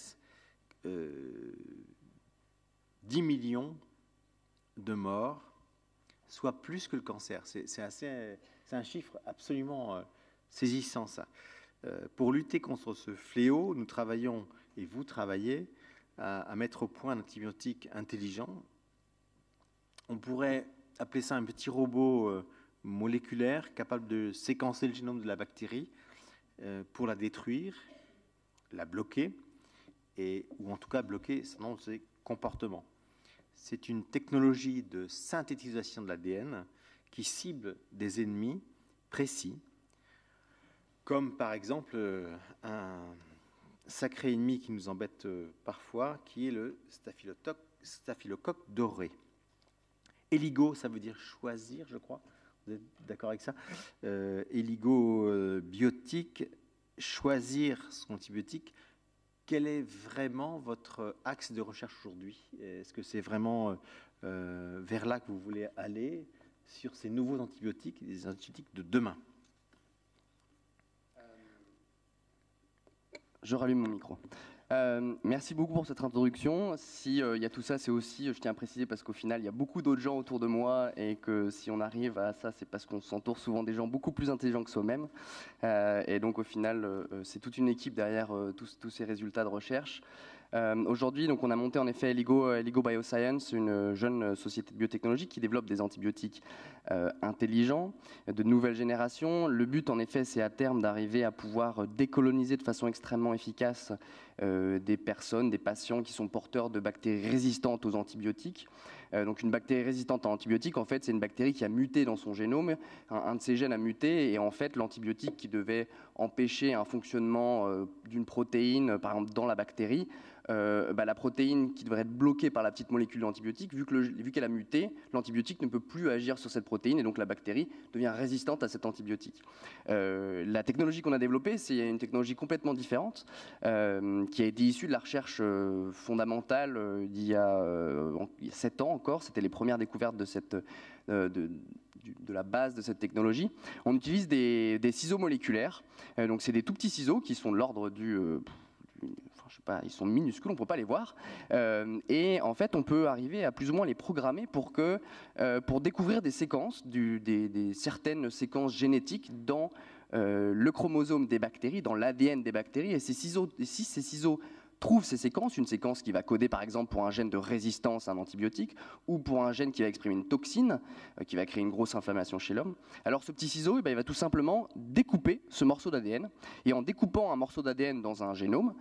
10 millions de morts, soit plus que le cancer. C'est un chiffre absolument saisissant, ça. Pour lutter contre ce fléau, nous travaillons, et vous travaillez, à mettre au point un antibiotique intelligent. On pourrait appeler ça un petit robot moléculaire capable de séquencer le génome de la bactérie pour la détruire, la bloquer, ou en tout cas bloquer ses comportements. C'est une technologie de synthétisation de l'ADN qui cible des ennemis précis, comme par exemple un sacré ennemi qui nous embête parfois, qui est le staphylocoque doré. Héligo, ça veut dire choisir, je crois. Vous êtes d'accord avec ça? Héligo biotique, choisir son antibiotique. Quel est vraiment votre axe de recherche aujourd'hui? Est-ce que c'est vraiment vers là que vous voulez aller, sur ces nouveaux antibiotiques, les antibiotiques de demain? Je rallume mon micro. Merci beaucoup pour cette introduction. Si il y a tout ça, c'est aussi, je tiens à préciser, parce qu'au final, il y a beaucoup d'autres gens autour de moi et que si on arrive à ça, c'est parce qu'on s'entoure souvent des gens beaucoup plus intelligents que soi-même. Et donc, au final, c'est toute une équipe derrière tous ces résultats de recherche. Aujourd'hui, donc, on a monté en effet Eligo Bioscience, une jeune société de biotechnologie qui développe des antibiotiques intelligents, de nouvelle génération. Le but, en effet, c'est à terme d'arriver à pouvoir décoloniser de façon extrêmement efficace des personnes, des patients qui sont porteurs de bactéries résistantes aux antibiotiques. Donc une bactérie résistante à antibiotiques, en fait, c'est une bactérie qui a muté dans son génome, un de ses gènes a muté, et en fait, l'antibiotique qui devait empêcher un fonctionnement d'une protéine, par exemple dans la bactérie, la protéine qui devrait être bloquée par la petite molécule d'antibiotique, vu qu'elle a muté, l'antibiotique ne peut plus agir sur cette protéine et donc la bactérie devient résistante à cet antibiotique. La technologie qu'on a développée, c'est une technologie complètement différente qui a été issue de la recherche fondamentale d'il y a 7 ans encore. C'était les premières découvertes de la base de cette technologie. On utilise des ciseaux moléculaires. Donc c'est des tout petits ciseaux qui sont de l'ordre je sais pas, ils sont minuscules, on ne peut pas les voir. Et en fait, on peut arriver à plus ou moins les programmer pour découvrir des séquences, certaines séquences génétiques dans le chromosome des bactéries, dans l'ADN des bactéries. Et si ces ciseaux trouvent ces séquences, une séquence qui va coder par exemple pour un gène de résistance à un antibiotique ou pour un gène qui va exprimer une toxine qui va créer une grosse inflammation chez l'homme, alors ce petit ciseau, il va tout simplement découper ce morceau d'ADN. Et en découpant un morceau d'ADN dans un génome,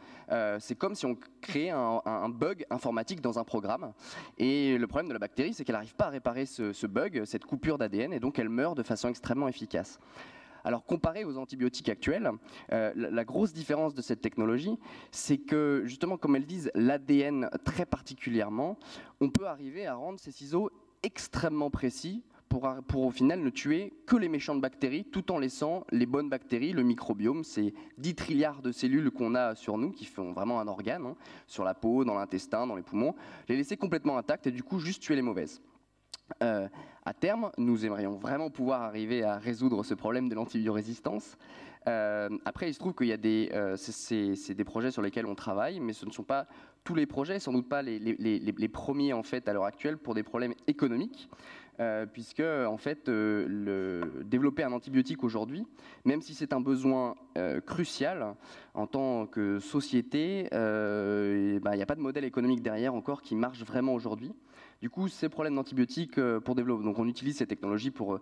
c'est comme si on créait un bug informatique dans un programme. Et le problème de la bactérie, c'est qu'elle n'arrive pas à réparer ce bug, cette coupure d'ADN, et donc elle meurt de façon extrêmement efficace. Alors comparé aux antibiotiques actuels, la grosse différence de cette technologie, c'est que justement, comme elles disent, l'ADN très particulièrement, on peut arriver à rendre ces ciseaux extrêmement précis pour au final ne tuer que les méchantes bactéries tout en laissant les bonnes bactéries, le microbiome, ces 10 trilliards de cellules qu'on a sur nous, qui font vraiment un organe, sur la peau, dans l'intestin, dans les poumons, les laisser complètement intactes et du coup juste tuer les mauvaises. À terme, nous aimerions vraiment pouvoir arriver à résoudre ce problème de l'antibiorésistance. Après, il se trouve qu'il y a c'est des projets sur lesquels on travaille, mais ce ne sont pas tous les projets, sans doute pas les premiers en fait à l'heure actuelle pour des problèmes économiques, puisque en fait développer un antibiotique aujourd'hui, même si c'est un besoin crucial en tant que société, il n'y a pas de modèle économique derrière encore qui marche vraiment aujourd'hui. Du coup, ces problèmes d'antibiotiques pour développer, donc on utilise ces technologies pour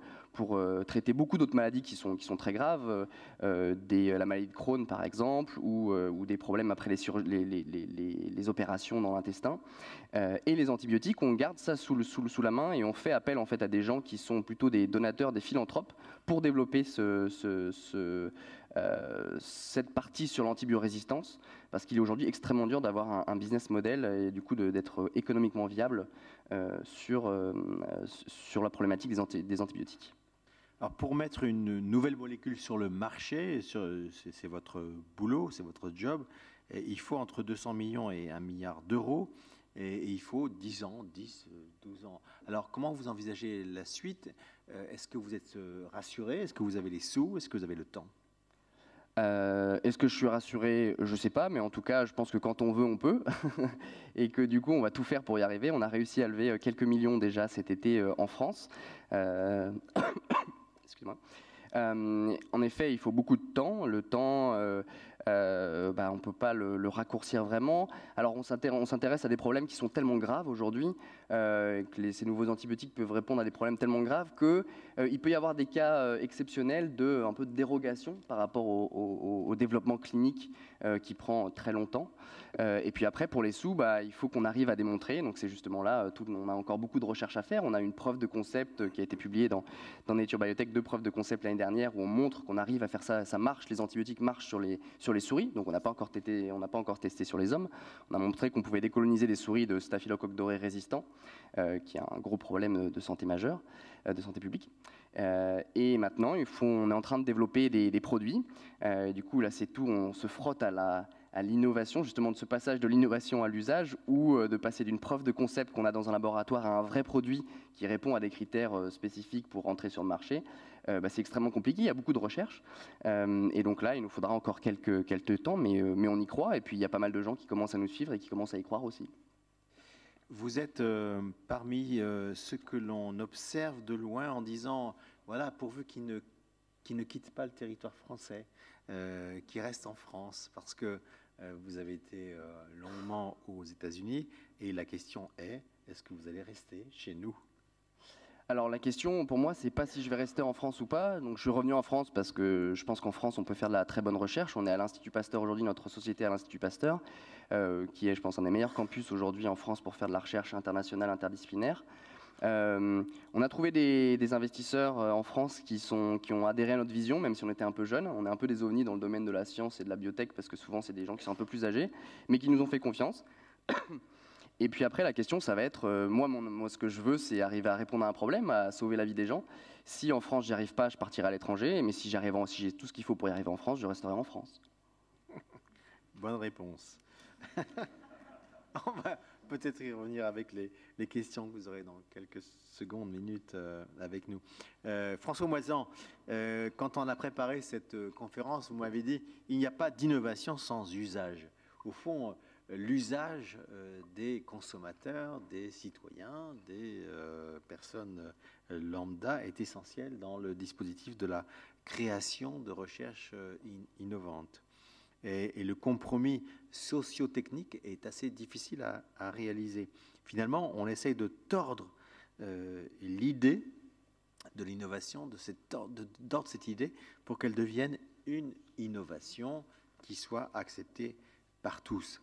traiter beaucoup d'autres maladies qui sont très graves, la maladie de Crohn par exemple, ou des problèmes après les opérations dans l'intestin. Et les antibiotiques, on garde ça sous la main et on fait appel en fait à des gens qui sont plutôt des donateurs, des philanthropes, pour développer cette partie sur l'antibiorésistance, parce qu'il est aujourd'hui extrêmement dur d'avoir un business model et du coup d'être économiquement viable sur la problématique des antibiotiques. Alors pour mettre une nouvelle molécule sur le marché, c'est votre boulot, c'est votre job, il faut entre 200 millions et 1 milliard d'euros, et il faut 10 ans, 10, 12 ans. Alors comment vous envisagez la suite? Est-ce que vous êtes rassuré? Est-ce que vous avez les sous? Est-ce que vous avez le temps? Est-ce que je suis rassuré? Je ne sais pas, mais en tout cas, je pense que quand on veut, on peut. Et que du coup, on va tout faire pour y arriver. On a réussi à lever quelques millions déjà cet été en France. Excuse-moi. En effet, il faut beaucoup de temps. Le temps, on ne peut pas le raccourcir vraiment. Alors, on s'intéresse à des problèmes qui sont tellement graves aujourd'hui, que ces nouveaux antibiotiques peuvent répondre à des problèmes tellement graves qu'il peut y avoir des cas exceptionnels un peu de dérogation par rapport au développement clinique qui prend très longtemps. Et puis après, pour les sous, il faut qu'on arrive à démontrer. Donc c'est justement là, on a encore beaucoup de recherches à faire. On a une preuve de concept qui a été publiée dans Nature Biotech, 2 preuves de concept l'année dernière où on montre qu'on arrive à faire ça, ça marche, les antibiotiques marchent sur les souris. Donc on n'a pas encore testé sur les hommes. On a montré qu'on pouvait décoloniser des souris de staphylocoque doré résistants, qui est un gros problème de santé majeur, de santé publique. Et maintenant, on est en train de développer des produits. Du coup, là, c'est tout. On se frotte à l'innovation, justement de ce passage de l'innovation à l'usage, ou de passer d'une preuve de concept qu'on a dans un laboratoire à un vrai produit qui répond à des critères spécifiques pour rentrer sur le marché. C'est extrêmement compliqué, il y a beaucoup de recherches. Et donc là, il nous faudra encore quelques temps, mais on y croit. Et puis, il y a pas mal de gens qui commencent à nous suivre et qui commencent à y croire aussi. Vous êtes parmi ceux que l'on observe de loin en disant, voilà, pourvu qu'ils ne quittent pas le territoire français, qu'ils restent en France, parce que vous avez été longuement aux États-Unis, et la question est-ce que vous allez rester chez nous? Alors la question pour moi, c'est pas si je vais rester en France ou pas. Donc je suis revenu en France parce que je pense qu'en France on peut faire de la très bonne recherche. On est à l'Institut Pasteur aujourd'hui, notre société à l'Institut Pasteur, qui est je pense un des meilleurs campus aujourd'hui en France pour faire de la recherche internationale interdisciplinaire. On a trouvé des investisseurs en France qui ont adhéré à notre vision, même si on était un peu jeunes. On est un peu des ovnis dans le domaine de la science et de la biotech parce que souvent c'est des gens qui sont un peu plus âgés, mais qui nous ont fait confiance. Et puis après, la question, ça va être, moi, ce que je veux, c'est arriver à répondre à un problème, à sauver la vie des gens. Si en France, j'y arrive pas, je partirai à l'étranger. Mais si j'ai tout ce qu'il faut pour y arriver en France, je resterai en France. Bonne réponse. On va peut-être y revenir avec les questions que vous aurez dans quelques secondes, minutes avec nous. François Moisan, quand on a préparé cette conférence, vous m'avez dit il n'y a pas d'innovation sans usage. Au fond, l'usage des consommateurs, des citoyens, des personnes lambda est essentiel dans le dispositif de la création de recherche innovante. Et le compromis socio-technique est assez difficile à réaliser. Finalement, on essaye de tordre l'idée de l'innovation, d'ordre cette idée, pour qu'elle devienne une innovation qui soit acceptée par tous.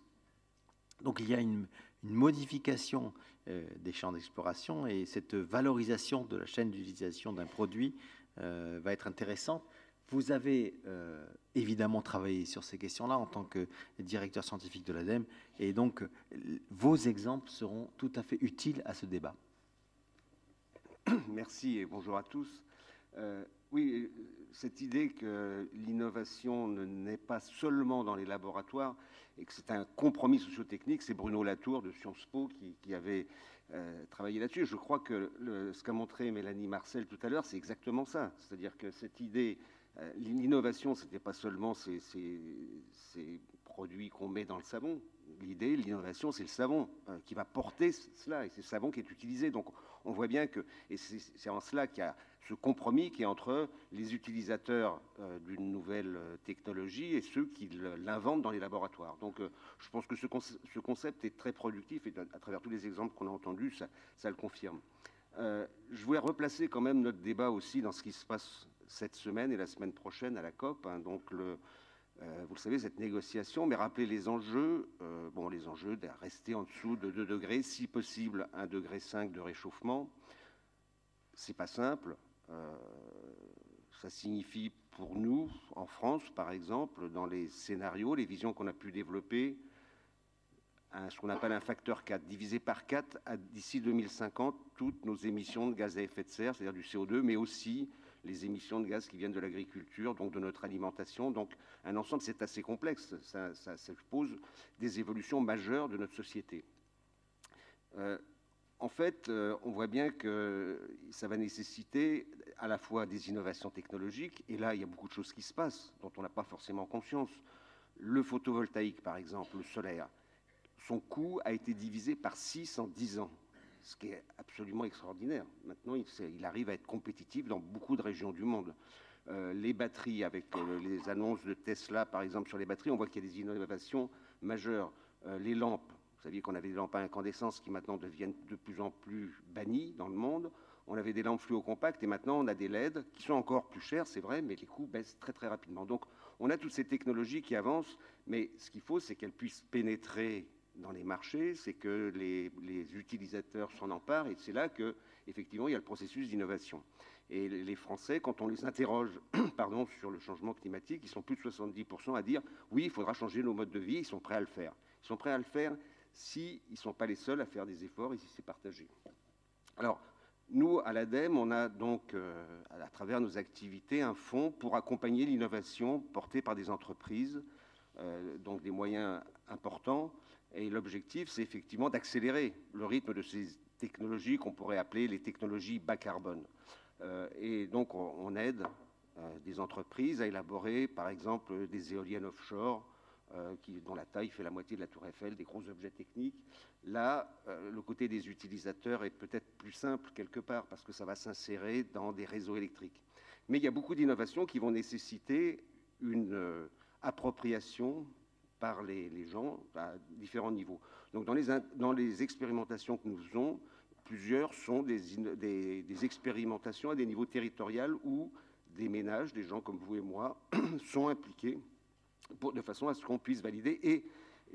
Donc il y a une modification des champs d'exploration, et cette valorisation de la chaîne d'utilisation d'un produit va être intéressante. Vous avez évidemment travaillé sur ces questions-là en tant que directeur scientifique de l'ADEME, et donc vos exemples seront tout à fait utiles à ce débat. Merci et bonjour à tous. Oui, cette idée que l'innovation ne naît pas seulement dans les laboratoires et que c'est un compromis socio-technique, c'est Bruno Latour de Sciences Po qui avait travaillé là-dessus. Je crois que ce qu'a montré Mélanie Marcel tout à l'heure, c'est exactement ça. C'est-à-dire que cette idée, l'innovation, ce n'était pas seulement ces produits qu'on met dans le savon. l'idée, l'innovation, c'est le savon qui va porter cela, et c'est le savon qui est utilisé. Donc on voit bien que, et c'est en cela qu'il y a ce compromis qui est entre les utilisateurs d'une nouvelle technologie et ceux qui l'inventent dans les laboratoires. Donc je pense que ce concept est très productif, et à travers tous les exemples qu'on a entendus, ça le confirme. Je voulais replacer quand même notre débat aussi dans ce qui se passe cette semaine et la semaine prochaine à la COP. Donc vous le savez, cette négociation, mais rappeler les enjeux, les enjeux de rester en dessous de 2 degrés, si possible 1,5 degré de réchauffement. C'est pas simple. Ça signifie pour nous, en France par exemple, dans les scénarios, les visions qu'on a pu développer, ce qu'on appelle un facteur 4, divisé par 4 d'ici 2050, toutes nos émissions de gaz à effet de serre, c'est-à-dire du CO2, mais aussi les émissions de gaz qui viennent de l'agriculture, donc de notre alimentation. Donc un ensemble, c'est assez complexe. Ça suppose des évolutions majeures de notre société. En fait, on voit bien que ça va nécessiter à la fois des innovations technologiques, et là, il y a beaucoup de choses qui se passent dont on n'a pas forcément conscience. Le photovoltaïque, par exemple, le solaire, son coût a été divisé par 6 en 10 ans, ce qui est absolument extraordinaire. Maintenant, il arrive à être compétitif dans beaucoup de régions du monde. Les batteries, avec les annonces de Tesla, par exemple, sur les batteries, on voit qu'il y a des innovations majeures. Les lampes, vous saviez qu'on avait des lampes à incandescence qui maintenant deviennent de plus en plus bannies dans le monde. On avait des lampes fluocompactes et maintenant on a des LED qui sont encore plus chères, c'est vrai, mais les coûts baissent très très rapidement. Donc on a toutes ces technologies qui avancent, mais ce qu'il faut, c'est qu'elles puissent pénétrer dans les marchés, c'est que les utilisateurs s'en emparent, et c'est là que effectivement il y a le processus d'innovation. Et les Français, quand on les interroge sur le changement climatique, ils sont plus de 70% à dire oui, il faudra changer nos modes de vie, ils sont prêts à le faire. Ils sont prêts à le faire s'ils ne sont pas les seuls à faire des efforts et si c'est partagé. Alors, nous, à l'ADEME, on a donc, à travers nos activités, un fonds pour accompagner l'innovation portée par des entreprises, donc des moyens importants. Et l'objectif, c'est effectivement d'accélérer le rythme de ces technologies qu'on pourrait appeler les technologies bas carbone. Et donc, on aide des entreprises à élaborer, par exemple, des éoliennes offshore, dont la taille fait la moitié de la Tour Eiffel, des gros objets techniques. Là, le côté des utilisateurs est peut-être plus simple quelque part, parce que ça va s'insérer dans des réseaux électriques. Mais il y a beaucoup d'innovations qui vont nécessiter une appropriation par les gens à différents niveaux. Donc dans les expérimentations que nous faisons, plusieurs sont des expérimentations à des niveaux territoriaux où des ménages, des gens comme vous et moi, sont impliqués de façon à ce qu'on puisse valider. Et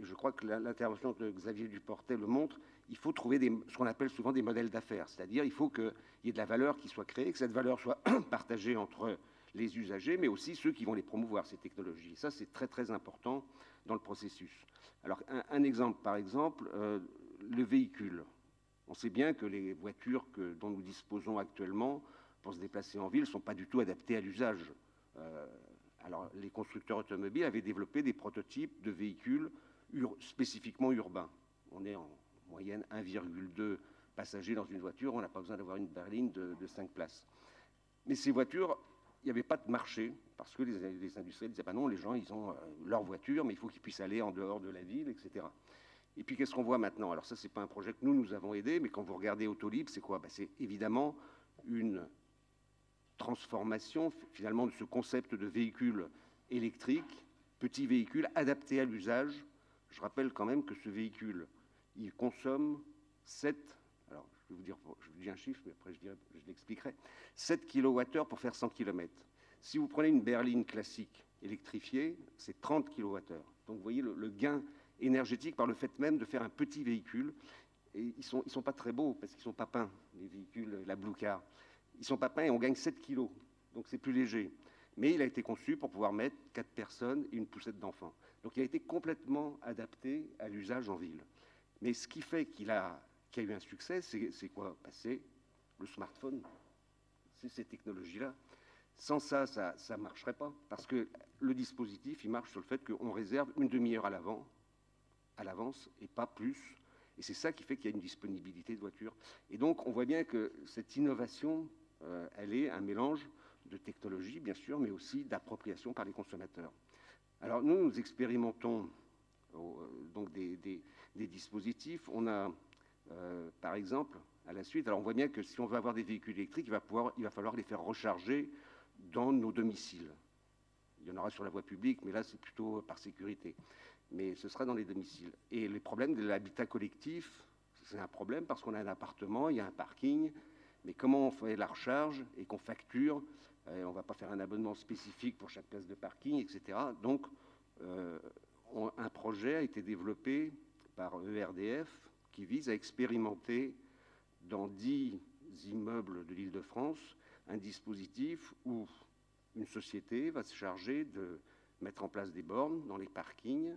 je crois que l'intervention de Xavier Duportet le montre, il faut trouver ce qu'on appelle souvent des modèles d'affaires. C'est-à-dire il faut qu'il y ait de la valeur qui soit créée, que cette valeur soit partagée entre les usagers, mais aussi ceux qui vont les promouvoir, ces technologies. Et ça, c'est très, très important dans le processus. Alors, un exemple, par exemple, le véhicule. On sait bien que les voitures dont nous disposons actuellement pour se déplacer en ville ne sont pas du tout adaptées à l'usage. Alors, les constructeurs automobiles avaient développé des prototypes de véhicules spécifiquement urbains. On est en moyenne 1,2 passagers dans une voiture, on n'a pas besoin d'avoir une berline de 5 places. Mais ces voitures, il n'y avait pas de marché, parce que les industriels disaient, non, les gens, ils ont leur voiture, mais il faut qu'ils puissent aller en dehors de la ville, etc. Et puis, qu'est-ce qu'on voit maintenant? Alors ça, ce n'est pas un projet que nous avons aidé, mais quand vous regardez Autolib, c'est quoi? C'est évidemment une transformation, finalement, de ce concept de véhicule électrique, petit véhicule adapté à l'usage. Je rappelle quand même que ce véhicule, il consomme 7, alors je vous dis un chiffre, mais après je l'expliquerai, 7 kWh pour faire 100 km. Si vous prenez une berline classique électrifiée, c'est 30 kWh. Donc vous voyez le gain énergétique par le fait même de faire un petit véhicule. Et ils sont pas très beaux, parce qu'ils ne sont pas peints, les véhicules, la Blue Car. Ils ne sont pas peints et on gagne 7 kilos, donc c'est plus léger. Mais il a été conçu pour pouvoir mettre 4 personnes et une poussette d'enfants. Donc il a été complètement adapté à l'usage en ville. Mais ce qui fait qu'il a eu un succès, c'est quoi? C'est le smartphone, c'est ces technologies-là. Sans ça, ça ne marcherait pas, parce que le dispositif, il marche sur le fait qu'on réserve une demi-heure à l'avance, et pas plus. Et c'est ça qui fait qu'il y a une disponibilité de voitures. Et donc, on voit bien que cette innovation, elle est un mélange de technologie, bien sûr, mais aussi d'appropriation par les consommateurs. Alors, nous expérimentons donc des dispositifs. On a, par exemple, à la suite, alors on voit bien que si on veut avoir des véhicules électriques, il va falloir les faire recharger dans nos domiciles. Il y en aura sur la voie publique, mais là, c'est plutôt par sécurité. Mais ce sera dans les domiciles. Et les problèmes de l'habitat collectif, c'est un problème parce qu'on a un appartement, il y a un parking, mais comment on fait la recharge et qu'on facture, on ne va pas faire un abonnement spécifique pour chaque place de parking, etc. Donc, un projet a été développé par ERDF qui vise à expérimenter dans 10 immeubles de l'Île-de-France un dispositif où une société va se charger de mettre en place des bornes dans les parkings,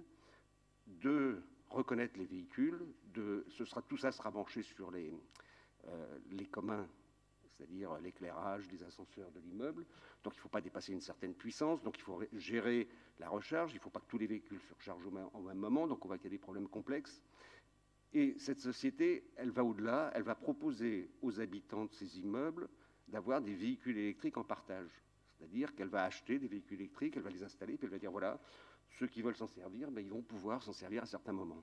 de reconnaître les véhicules, tout ça sera branché sur les communs, c'est-à-dire l'éclairage, les ascenseurs de l'immeuble. Donc il ne faut pas dépasser une certaine puissance, donc il faut gérer la recharge, il ne faut pas que tous les véhicules se rechargent au même moment, donc on voit qu'il y a des problèmes complexes. Et cette société, elle va au-delà, elle va proposer aux habitants de ces immeubles d'avoir des véhicules électriques en partage. C'est-à-dire qu'elle va acheter des véhicules électriques, elle va les installer, puis elle va dire, voilà, ceux qui veulent s'en servir, ben, ils vont pouvoir s'en servir à certains moments.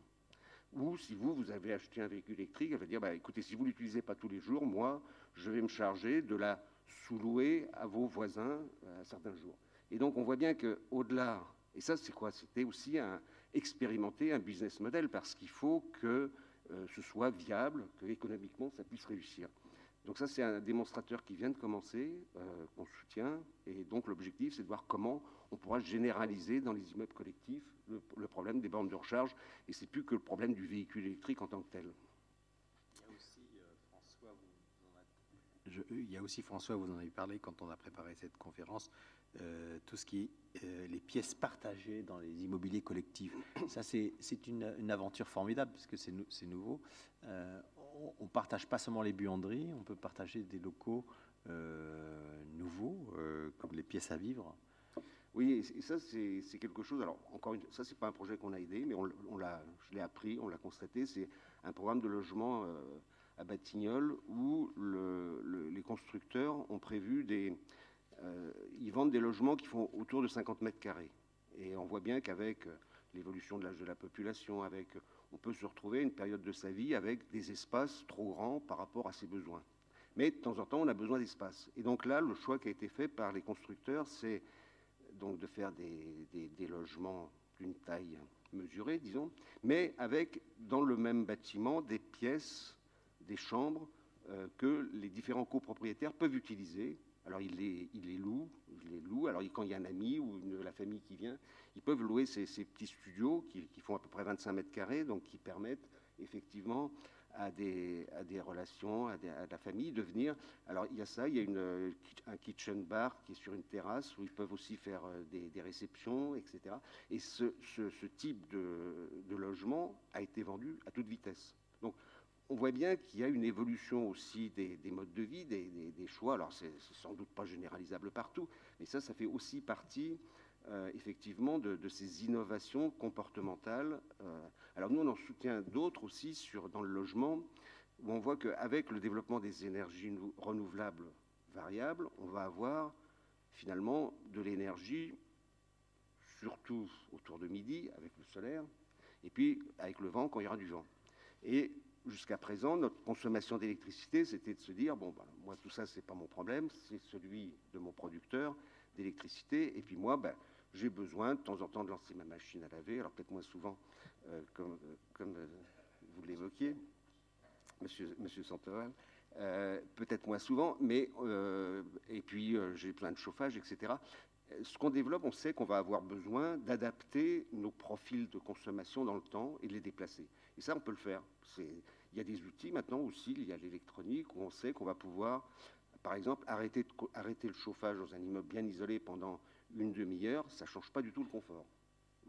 Ou si vous avez acheté un véhicule électrique, elle va dire, bah, écoutez, si vous ne l'utilisez pas tous les jours, moi, je vais me charger de la sous-louer à vos voisins à certains jours. Et donc, on voit bien qu'au-delà, et ça, c'est quoi? C'était aussi expérimenter un business model, parce qu'il faut que ce soit viable, que économiquement, ça puisse réussir. Donc ça, c'est un démonstrateur qui vient de commencer, qu'on soutient, et donc l'objectif, c'est de voir comment on pourra généraliser dans les immeubles collectifs le problème des bornes de recharge, et c'est plus que le problème du véhicule électrique en tant que tel. Il y a aussi, François, vous en avez parlé quand on a préparé cette conférence, tout ce qui est les pièces partagées dans les immobiliers collectifs. Ça, c'est une aventure formidable, puisque c'est nouveau. On ne partage pas seulement les buanderies, on peut partager des locaux nouveaux, comme les pièces à vivre. Oui, et ça, c'est quelque chose. Alors, encore ça, c'est pas un projet qu'on a aidé, mais je l'ai appris, on l'a constaté. C'est un programme de logement à Batignolles où les constructeurs ont prévu ils vendent des logements qui font autour de 50 mètres carrés. Et on voit bien qu'avec l'évolution de l'âge de la population, on peut se retrouver à une période de sa vie avec des espaces trop grands par rapport à ses besoins. Mais de temps en temps, on a besoin d'espace. Et donc là, le choix qui a été fait par les constructeurs, c'est donc de faire des logements d'une taille mesurée, disons, mais avec, dans le même bâtiment, des pièces, des chambres que les différents copropriétaires peuvent utiliser. Alors, ils les louent. Alors, quand il y a un ami ou la famille qui vient, ils peuvent louer ces petits studios qui font à peu près 25 mètres carrés, donc qui permettent effectivement à des relations, à la famille de venir. Alors, il y a ça, il y a un kitchen bar qui est sur une terrasse où ils peuvent aussi faire des réceptions, etc. Et ce type de logement a été vendu à toute vitesse. Donc, on voit bien qu'il y a une évolution aussi des modes de vie, des choix. Alors, c'est sans doute pas généralisable partout, mais ça fait aussi partie, effectivement, de ces innovations comportementales. Alors, nous, on en soutient d'autres aussi dans le logement, où on voit qu'avec le développement des énergies renouvelables variables, on va avoir finalement de l'énergie, surtout autour de midi, avec le solaire, et puis avec le vent, quand il y aura du vent. Et jusqu'à présent, notre consommation d'électricité, c'était de se dire, bon, ben, moi, tout ça, c'est pas mon problème, c'est celui de mon producteur d'électricité. Et puis moi, ben, j'ai besoin de temps en temps de lancer ma machine à laver, alors peut-être moins souvent, comme vous l'évoquiez, monsieur Santoral, peut-être moins souvent, mais et puis j'ai plein de chauffage, etc. Ce qu'on développe, on sait qu'on va avoir besoin d'adapter nos profils de consommation dans le temps et de les déplacer. Et ça, on peut le faire. Il y a des outils maintenant aussi, il y a l'électronique, où on sait qu'on va pouvoir, par exemple, arrêter le chauffage dans un immeuble bien isolé pendant une demi-heure. Ça ne change pas du tout le confort.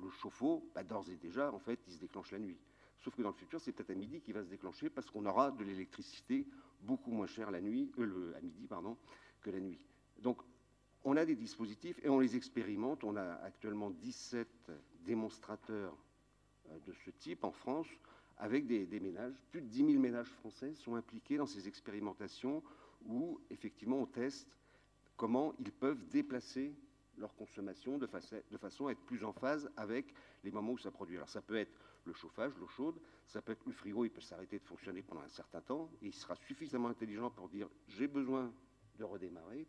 Le chauffe-eau, bah, d'ores et déjà, en fait, il se déclenche la nuit. Sauf que dans le futur, c'est peut-être à midi qu'il va se déclencher parce qu'on aura de l'électricité beaucoup moins chère à midi, que la nuit. Donc, on a des dispositifs et on les expérimente. On a actuellement 17 démonstrateurs de ce type en France avec des ménages. Plus de 10 000 ménages français sont impliqués dans ces expérimentations où, effectivement, on teste comment ils peuvent déplacer leur consommation de façon à être plus en phase avec les moments où ça produit. Alors ça peut être le chauffage, l'eau chaude, ça peut être le frigo, il peut s'arrêter de fonctionner pendant un certain temps, et il sera suffisamment intelligent pour dire j'ai besoin de redémarrer.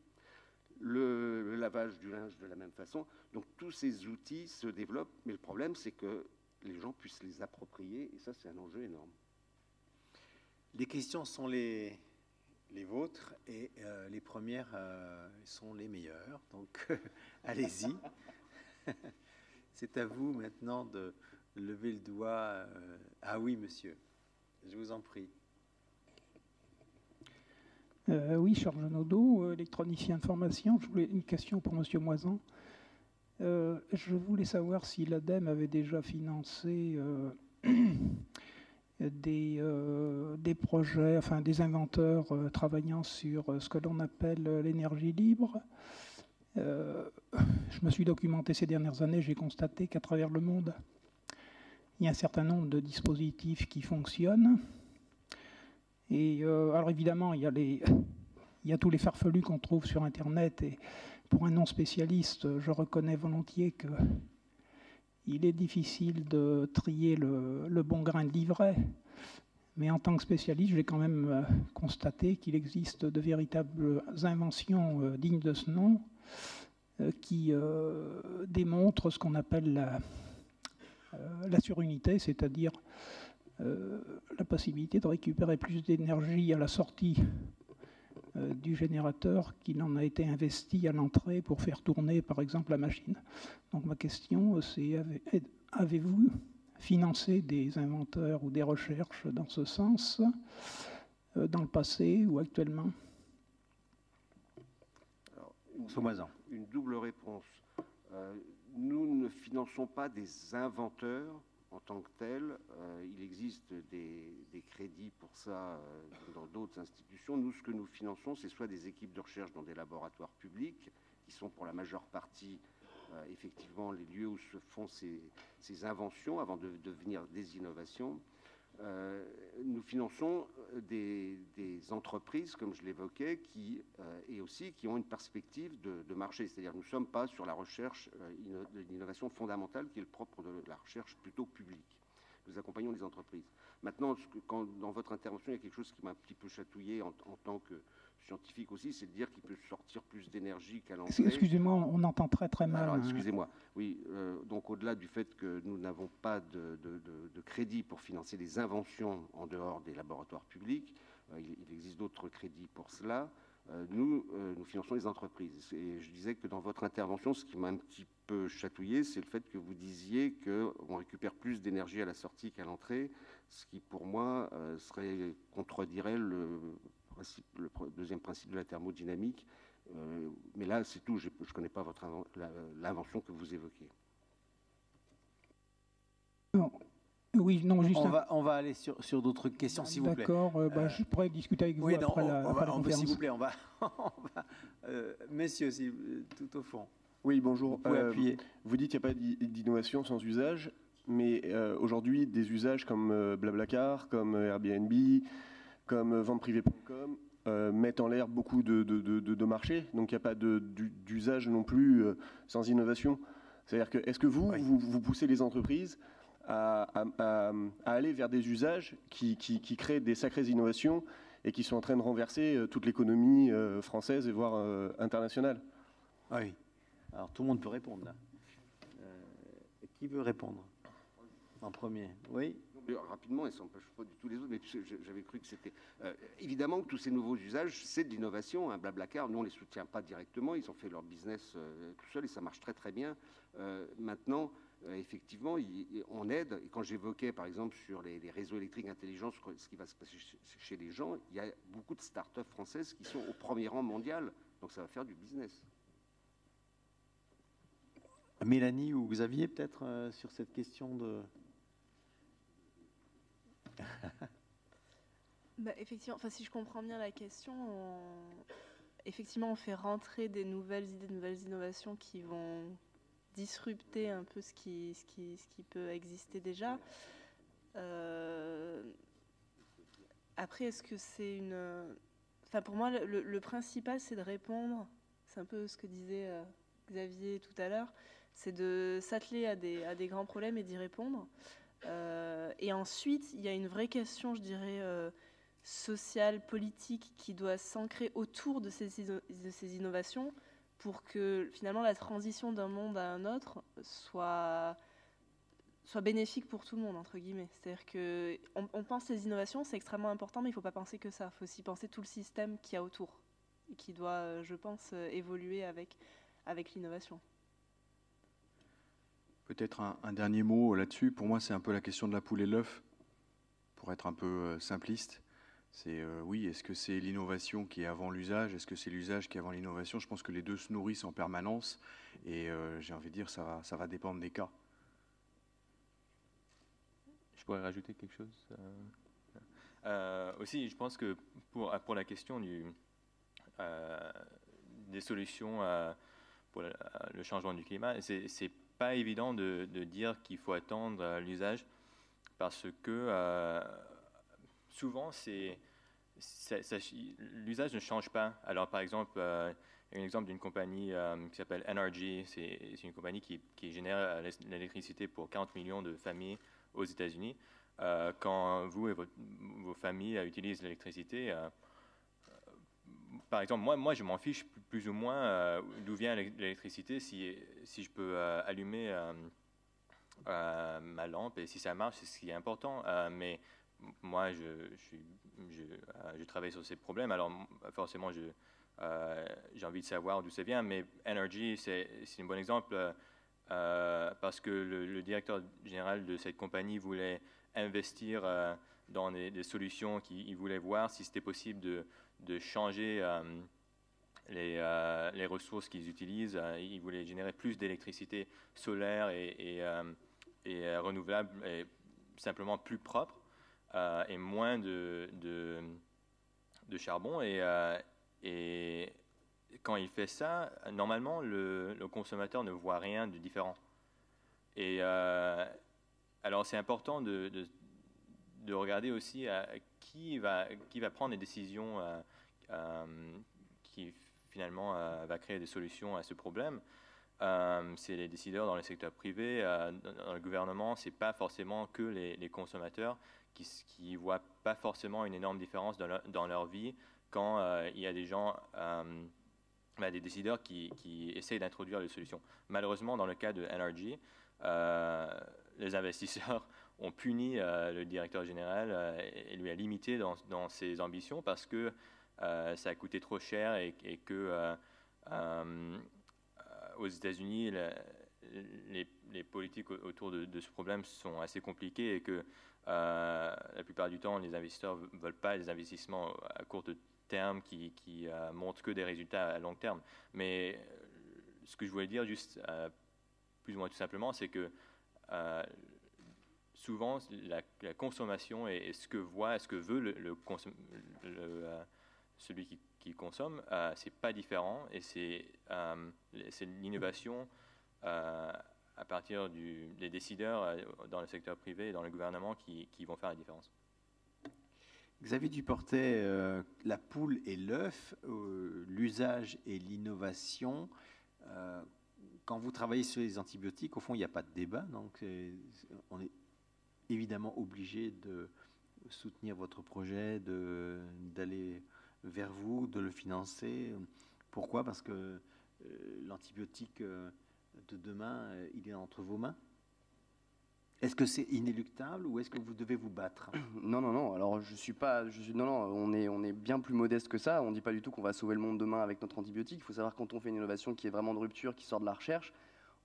Le lavage du linge de la même façon. Donc tous ces outils se développent, mais le problème c'est que les gens puissent les approprier, et ça c'est un enjeu énorme. Les questions sont les vôtres, et les premières sont les meilleures, donc allez-y. C'est à vous maintenant de lever le doigt. Ah oui, monsieur, je vous en prie. Oui, Charles Genaudeau, électronicien de formation. Je voulais une question pour monsieur Moisan. Je voulais savoir si l'ADEME avait déjà financé des projets, enfin des inventeurs travaillant sur ce que l'on appelle l'énergie libre. Je me suis documenté ces dernières années, j'ai constaté qu'à travers le monde, il y a un certain nombre de dispositifs qui fonctionnent. Et alors évidemment, il y a tous les farfelus qu'on trouve sur Internet, et pour un non-spécialiste, je reconnais volontiers qu'il est difficile de trier le bon grain de livret. Mais en tant que spécialiste, j'ai quand même constaté qu'il existe de véritables inventions dignes de ce nom qui démontrent ce qu'on appelle la surunité, c'est-à-dire la possibilité de récupérer plus d'énergie à la sortie du générateur qu'il en a été investi à l'entrée pour faire tourner, par exemple, la machine. Donc ma question, c'est avez-vous financé des inventeurs ou des recherches dans ce sens dans le passé ou actuellement? Alors, une double réponse. Nous ne finançons pas des inventeurs en tant que tels. Il existe des crédits pour ça dans d'autres institutions. Nous, ce que nous finançons, c'est soit des équipes de recherche dans des laboratoires publics, qui sont pour la majeure partie effectivement les lieux où se font ces inventions avant de devenir des innovations. Nous finançons des entreprises, comme je l'évoquais, et aussi qui ont une perspective de marché. C'est-à-dire nous ne sommes pas sur la recherche de l'innovation fondamentale qui est le propre de la recherche plutôt publique. Nous accompagnons les entreprises. Maintenant, quand dans votre intervention, il y a quelque chose qui m'a un petit peu chatouillé en tant que scientifique aussi, c'est de dire qu'il peut sortir plus d'énergie qu'à l'entrée. Excusez-moi, on entend très très mal. Alors, excusez-moi. Oui, donc au-delà du fait que nous n'avons pas de crédit pour financer des inventions en dehors des laboratoires publics, il existe d'autres crédits pour cela. Nous finançons les entreprises. Et je disais que dans votre intervention, ce qui m'a un petit peu chatouillé, c'est le fait que vous disiez qu'on récupère plus d'énergie à la sortie qu'à l'entrée, ce qui pour moi contredirait le deuxième principe de la thermodynamique. Mais là, c'est tout. Je ne connais pas l'invention que vous évoquez. Non. Oui, non, juste on va aller sur d'autres questions, s'il vous plaît. D'accord, je pourrais discuter avec vous après la conférence. S'il vous plaît, on va messieurs, tout au fond. Oui, bonjour. Vous pouvez appuyer. Vous dites qu'il n'y a pas d'innovation sans usage, mais aujourd'hui, des usages comme Blablacar, comme Airbnb, comme venteprivée.com mettent en l'air beaucoup de marchés, donc il n'y a pas d'usage non plus sans innovation. C'est-à-dire que, est-ce que vous poussez les entreprises à aller vers des usages qui créent des sacrées innovations et qui sont en train de renverser toute l'économie française et voire internationale? Oui. Alors tout le monde peut répondre là. Qui veut répondre en premier? Oui. Rapidement, et ça n'empêche pas du tout les autres, mais j'avais cru que c'était... évidemment que tous ces nouveaux usages, c'est de l'innovation. Hein. Blablacar, nous, on ne les soutient pas directement. Ils ont fait leur business tout seuls et ça marche très, très bien. Maintenant, effectivement, on aide. Et quand j'évoquais, par exemple, sur les réseaux électriques intelligents, ce qui va se passer chez les gens, il y a beaucoup de start-up françaises qui sont au premier rang mondial. Donc ça va faire du business. Mélanie ou Xavier, peut-être, sur cette question de... Effectivement, enfin, si je comprends bien la question, effectivement, on fait rentrer des nouvelles idées, de nouvelles innovations qui vont disrupter un peu ce qui peut exister déjà. Après, est-ce que c'est une... Enfin, pour moi, le principal, c'est de répondre, c'est un peu ce que disait Xavier tout à l'heure, c'est de s'atteler à des grands problèmes et d'y répondre. Et ensuite, il y a une vraie question, je dirais, sociale, politique, qui doit s'ancrer autour de ces innovations pour que finalement la transition d'un monde à un autre soit bénéfique pour tout le monde, entre guillemets. C'est-à-dire qu'on pense les innovations, c'est extrêmement important, mais il ne faut pas penser que ça. Il faut aussi penser tout le système qu'il y a autour et qui doit, je pense, évoluer avec l'innovation. Peut-être un dernier mot là-dessus. Pour moi, c'est un peu la question de la poule et l'œuf, pour être un peu simpliste. C'est oui, est-ce que c'est l'innovation qui est avant l'usage? Est-ce que c'est l'usage qui est avant l'innovation? Je pense que les deux se nourrissent en permanence et j'ai envie de dire ça va dépendre des cas. Je pourrais rajouter quelque chose aussi, je pense que pour la question des solutions pour le changement du climat, c'est pas évident de dire qu'il faut attendre l'usage parce que souvent l'usage ne change pas. Alors par exemple, un exemple d'une compagnie qui s'appelle NRG, c'est une compagnie qui génère l'électricité pour 40 millions de familles aux États-Unis. Quand vous et vos familles utilisent l'électricité, par exemple, moi je m'en fiche plus ou moins d'où vient l'électricité, si je peux allumer ma lampe et si ça marche, c'est ce qui est important. Mais moi, je travaille sur ces problèmes, alors forcément, j'ai envie de savoir d'où ça vient. Mais Energy, c'est un bon exemple parce que le directeur général de cette compagnie voulait investir dans des solutions qu'il voulait voir si c'était possible de changer les ressources qu'ils utilisent. Ils voulaient générer plus d'électricité solaire et renouvelable et simplement plus propre et moins de charbon. Et quand il fait ça, normalement, le consommateur ne voit rien de différent. Et alors, c'est important de regarder aussi qui va prendre les décisions qui finalement va créer des solutions à ce problème. C'est les décideurs dans le secteur privé, dans le gouvernement. C'est pas forcément que les consommateurs qui voient pas forcément une énorme différence dans leur vie quand il y a des gens, des décideurs qui essayent d'introduire des solutions. Malheureusement, dans le cas de NRG, les investisseurs ont puni le directeur général et lui a limité dans ses ambitions parce que ça a coûté trop cher et que aux États-Unis, les politiques autour de ce problème sont assez compliquées et que la plupart du temps, les investisseurs ne veulent pas des investissements à court terme qui montrent que des résultats à long terme. Mais ce que je voulais dire, juste plus ou moins tout simplement, c'est que souvent, la consommation et ce que veut celui qui consomme, c'est pas différent et c'est l'innovation à partir des décideurs dans le secteur privé et dans le gouvernement qui vont faire la différence. Xavier Duportet, la poule et l'œuf, l'usage et l'innovation. Quand vous travaillez sur les antibiotiques, au fond, il n'y a pas de débat, donc on est évidemment obligé de soutenir votre projet, d'aller vers vous, de le financer. Pourquoi? Parce que l'antibiotique de demain, il est entre vos mains. Est-ce que c'est inéluctable ou est-ce que vous devez vous battre? Non. Alors on est bien plus modeste que ça. On ne dit pas du tout qu'on va sauver le monde demain avec notre antibiotique. Il faut savoir quand on fait une innovation qui est vraiment de rupture, qui sort de la recherche,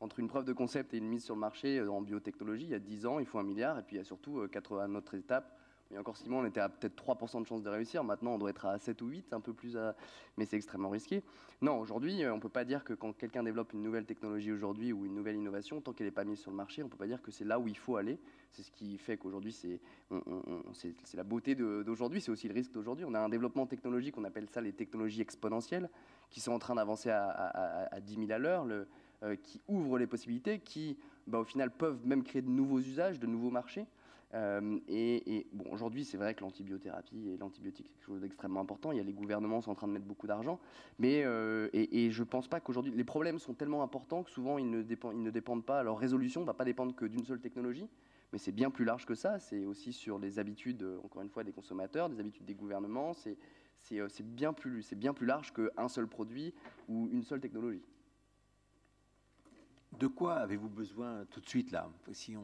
entre une preuve de concept et une mise sur le marché en biotechnologie, il y a 10 ans, il faut 1 milliard. Et puis il y a surtout 80 autres étapes. Il y a encore 6 mois, on était à peut-être 3% de chances de réussir. Maintenant, on doit être à 7 ou 8, un peu plus. Mais c'est extrêmement risqué. Non, aujourd'hui, on ne peut pas dire que quand quelqu'un développe une nouvelle technologie aujourd'hui ou une nouvelle innovation, tant qu'elle n'est pas mise sur le marché, on ne peut pas dire que c'est là où il faut aller. C'est ce qui fait qu'aujourd'hui, c'est la beauté d'aujourd'hui, c'est aussi le risque d'aujourd'hui. On a un développement technologique, on appelle ça les technologies exponentielles, qui sont en train d'avancer à 10 000 à l'heure, qui ouvrent les possibilités, qui, au final, peuvent même créer de nouveaux usages, de nouveaux marchés. Bon, aujourd'hui, c'est vrai que l'antibiothérapie et l'antibiotique, c'est quelque chose d'extrêmement important. Il y a les gouvernements qui sont en train de mettre beaucoup d'argent. Mais je ne pense pas qu'aujourd'hui, les problèmes sont tellement importants que souvent, ils ne dépendent pas, leur résolution ne va pas dépendre que d'une seule technologie. Mais c'est bien plus large que ça. C'est aussi sur les habitudes, encore une fois, des consommateurs, des habitudes des gouvernements. C'est bien plus large qu'un seul produit ou une seule technologie. De quoi avez-vous besoin tout de suite là? Si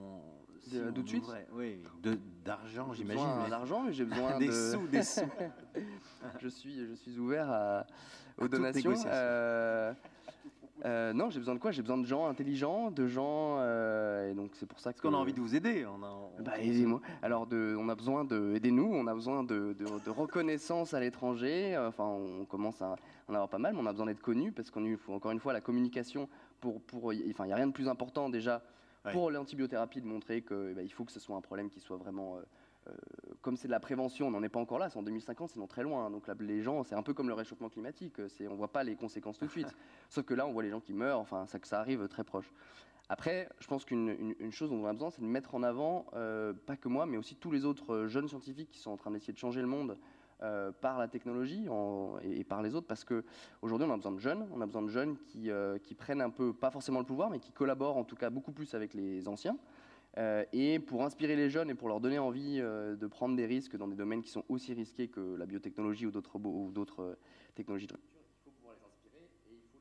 Tout de suite? Oui, d'argent, j'imagine. J'ai besoin d'argent, mais j'ai besoin des sous. je suis ouvert aux donations. Non, j'ai besoin de quoi? J'ai besoin de gens intelligents, de gens, et donc c'est pour ça que. Parce qu'on a envie de vous aider. Aidez-moi. Alors, on a besoin aidez-nous. On a besoin de reconnaissance à l'étranger. Enfin, on commence à en avoir pas mal, mais on a besoin d'être connus parce qu'il faut encore une fois la communication. Enfin, il n'y a rien de plus important déjà pour l'antibiothérapie de montrer qu'il faut que ce soit un problème qui soit vraiment. Comme c'est de la prévention, on n'en est pas encore là, c'est en 2050, c'est non très loin. Donc là, les gens, c'est un peu comme le réchauffement climatique, on ne voit pas les conséquences tout de suite. Sauf que là, on voit les gens qui meurent, enfin, ça arrive très proche. Après, je pense qu'une chose dont on a besoin, c'est de mettre en avant, pas que moi, mais aussi tous les autres jeunes scientifiques qui sont en train d'essayer de changer le monde par la technologie et par les autres, parce qu'aujourd'hui, on a besoin de jeunes qui prennent un peu, pas forcément le pouvoir, mais qui collaborent en tout cas beaucoup plus avec les anciens. Et pour inspirer les jeunes et pour leur donner envie de prendre des risques dans des domaines qui sont aussi risqués que la biotechnologie ou d'autres technologies de rupture, il faut pouvoir les inspirer et il faut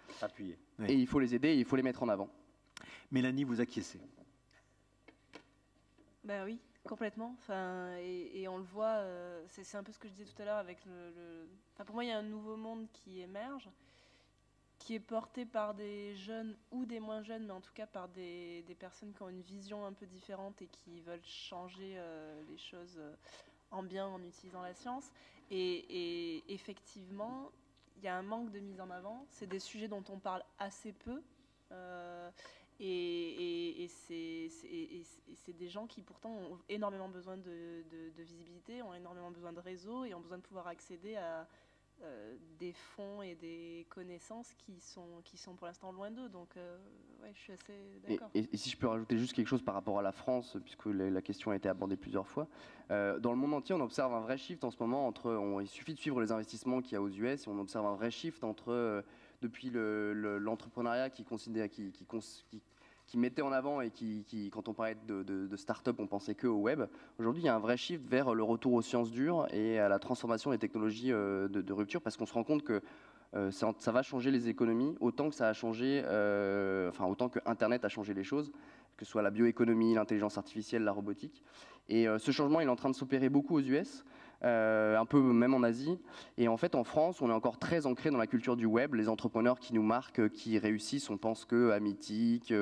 les appuyer. Et il faut les aider et il faut les mettre en avant. Mélanie, vous acquiescez? Ben oui, complètement. Enfin, et on le voit, c'est un peu ce que je disais tout à l'heure avec Enfin, pour moi, il y a un nouveau monde qui émerge, qui est porté par des jeunes ou des moins jeunes, mais en tout cas par des personnes qui ont une vision un peu différente et qui veulent changer les choses en bien en utilisant la science. Et effectivement, il y a un manque de mise en avant. C'est des sujets dont on parle assez peu. Et c'est des gens qui pourtant ont énormément besoin de visibilité, ont énormément besoin de réseau et ont besoin de pouvoir accéder à des fonds et des connaissances qui sont pour l'instant loin d'eux. Donc ouais, je suis assez d'accord. Et si je peux rajouter juste quelque chose par rapport à la France, puisque la question a été abordée plusieurs fois, dans le monde entier, on observe un vrai shift en ce moment il suffit de suivre les investissements qu'il y a aux US et on observe un vrai shift depuis l'entrepreneuriat qui mettait en avant et quand on parlait de start-up, on pensait que au web. Aujourd'hui, il y a un vrai shift vers le retour aux sciences dures et à la transformation des technologies de rupture, parce qu'on se rend compte que ça va changer les économies autant que ça a changé, autant que Internet a changé les choses, que ce soit la bioéconomie, l'intelligence artificielle, la robotique. Et ce changement, il est en train de s'opérer beaucoup aux US. Un peu même en Asie. Et en fait, en France, on est encore très ancré dans la culture du web. Les entrepreneurs qui nous marquent, qui réussissent, on pense qu'à Mythique,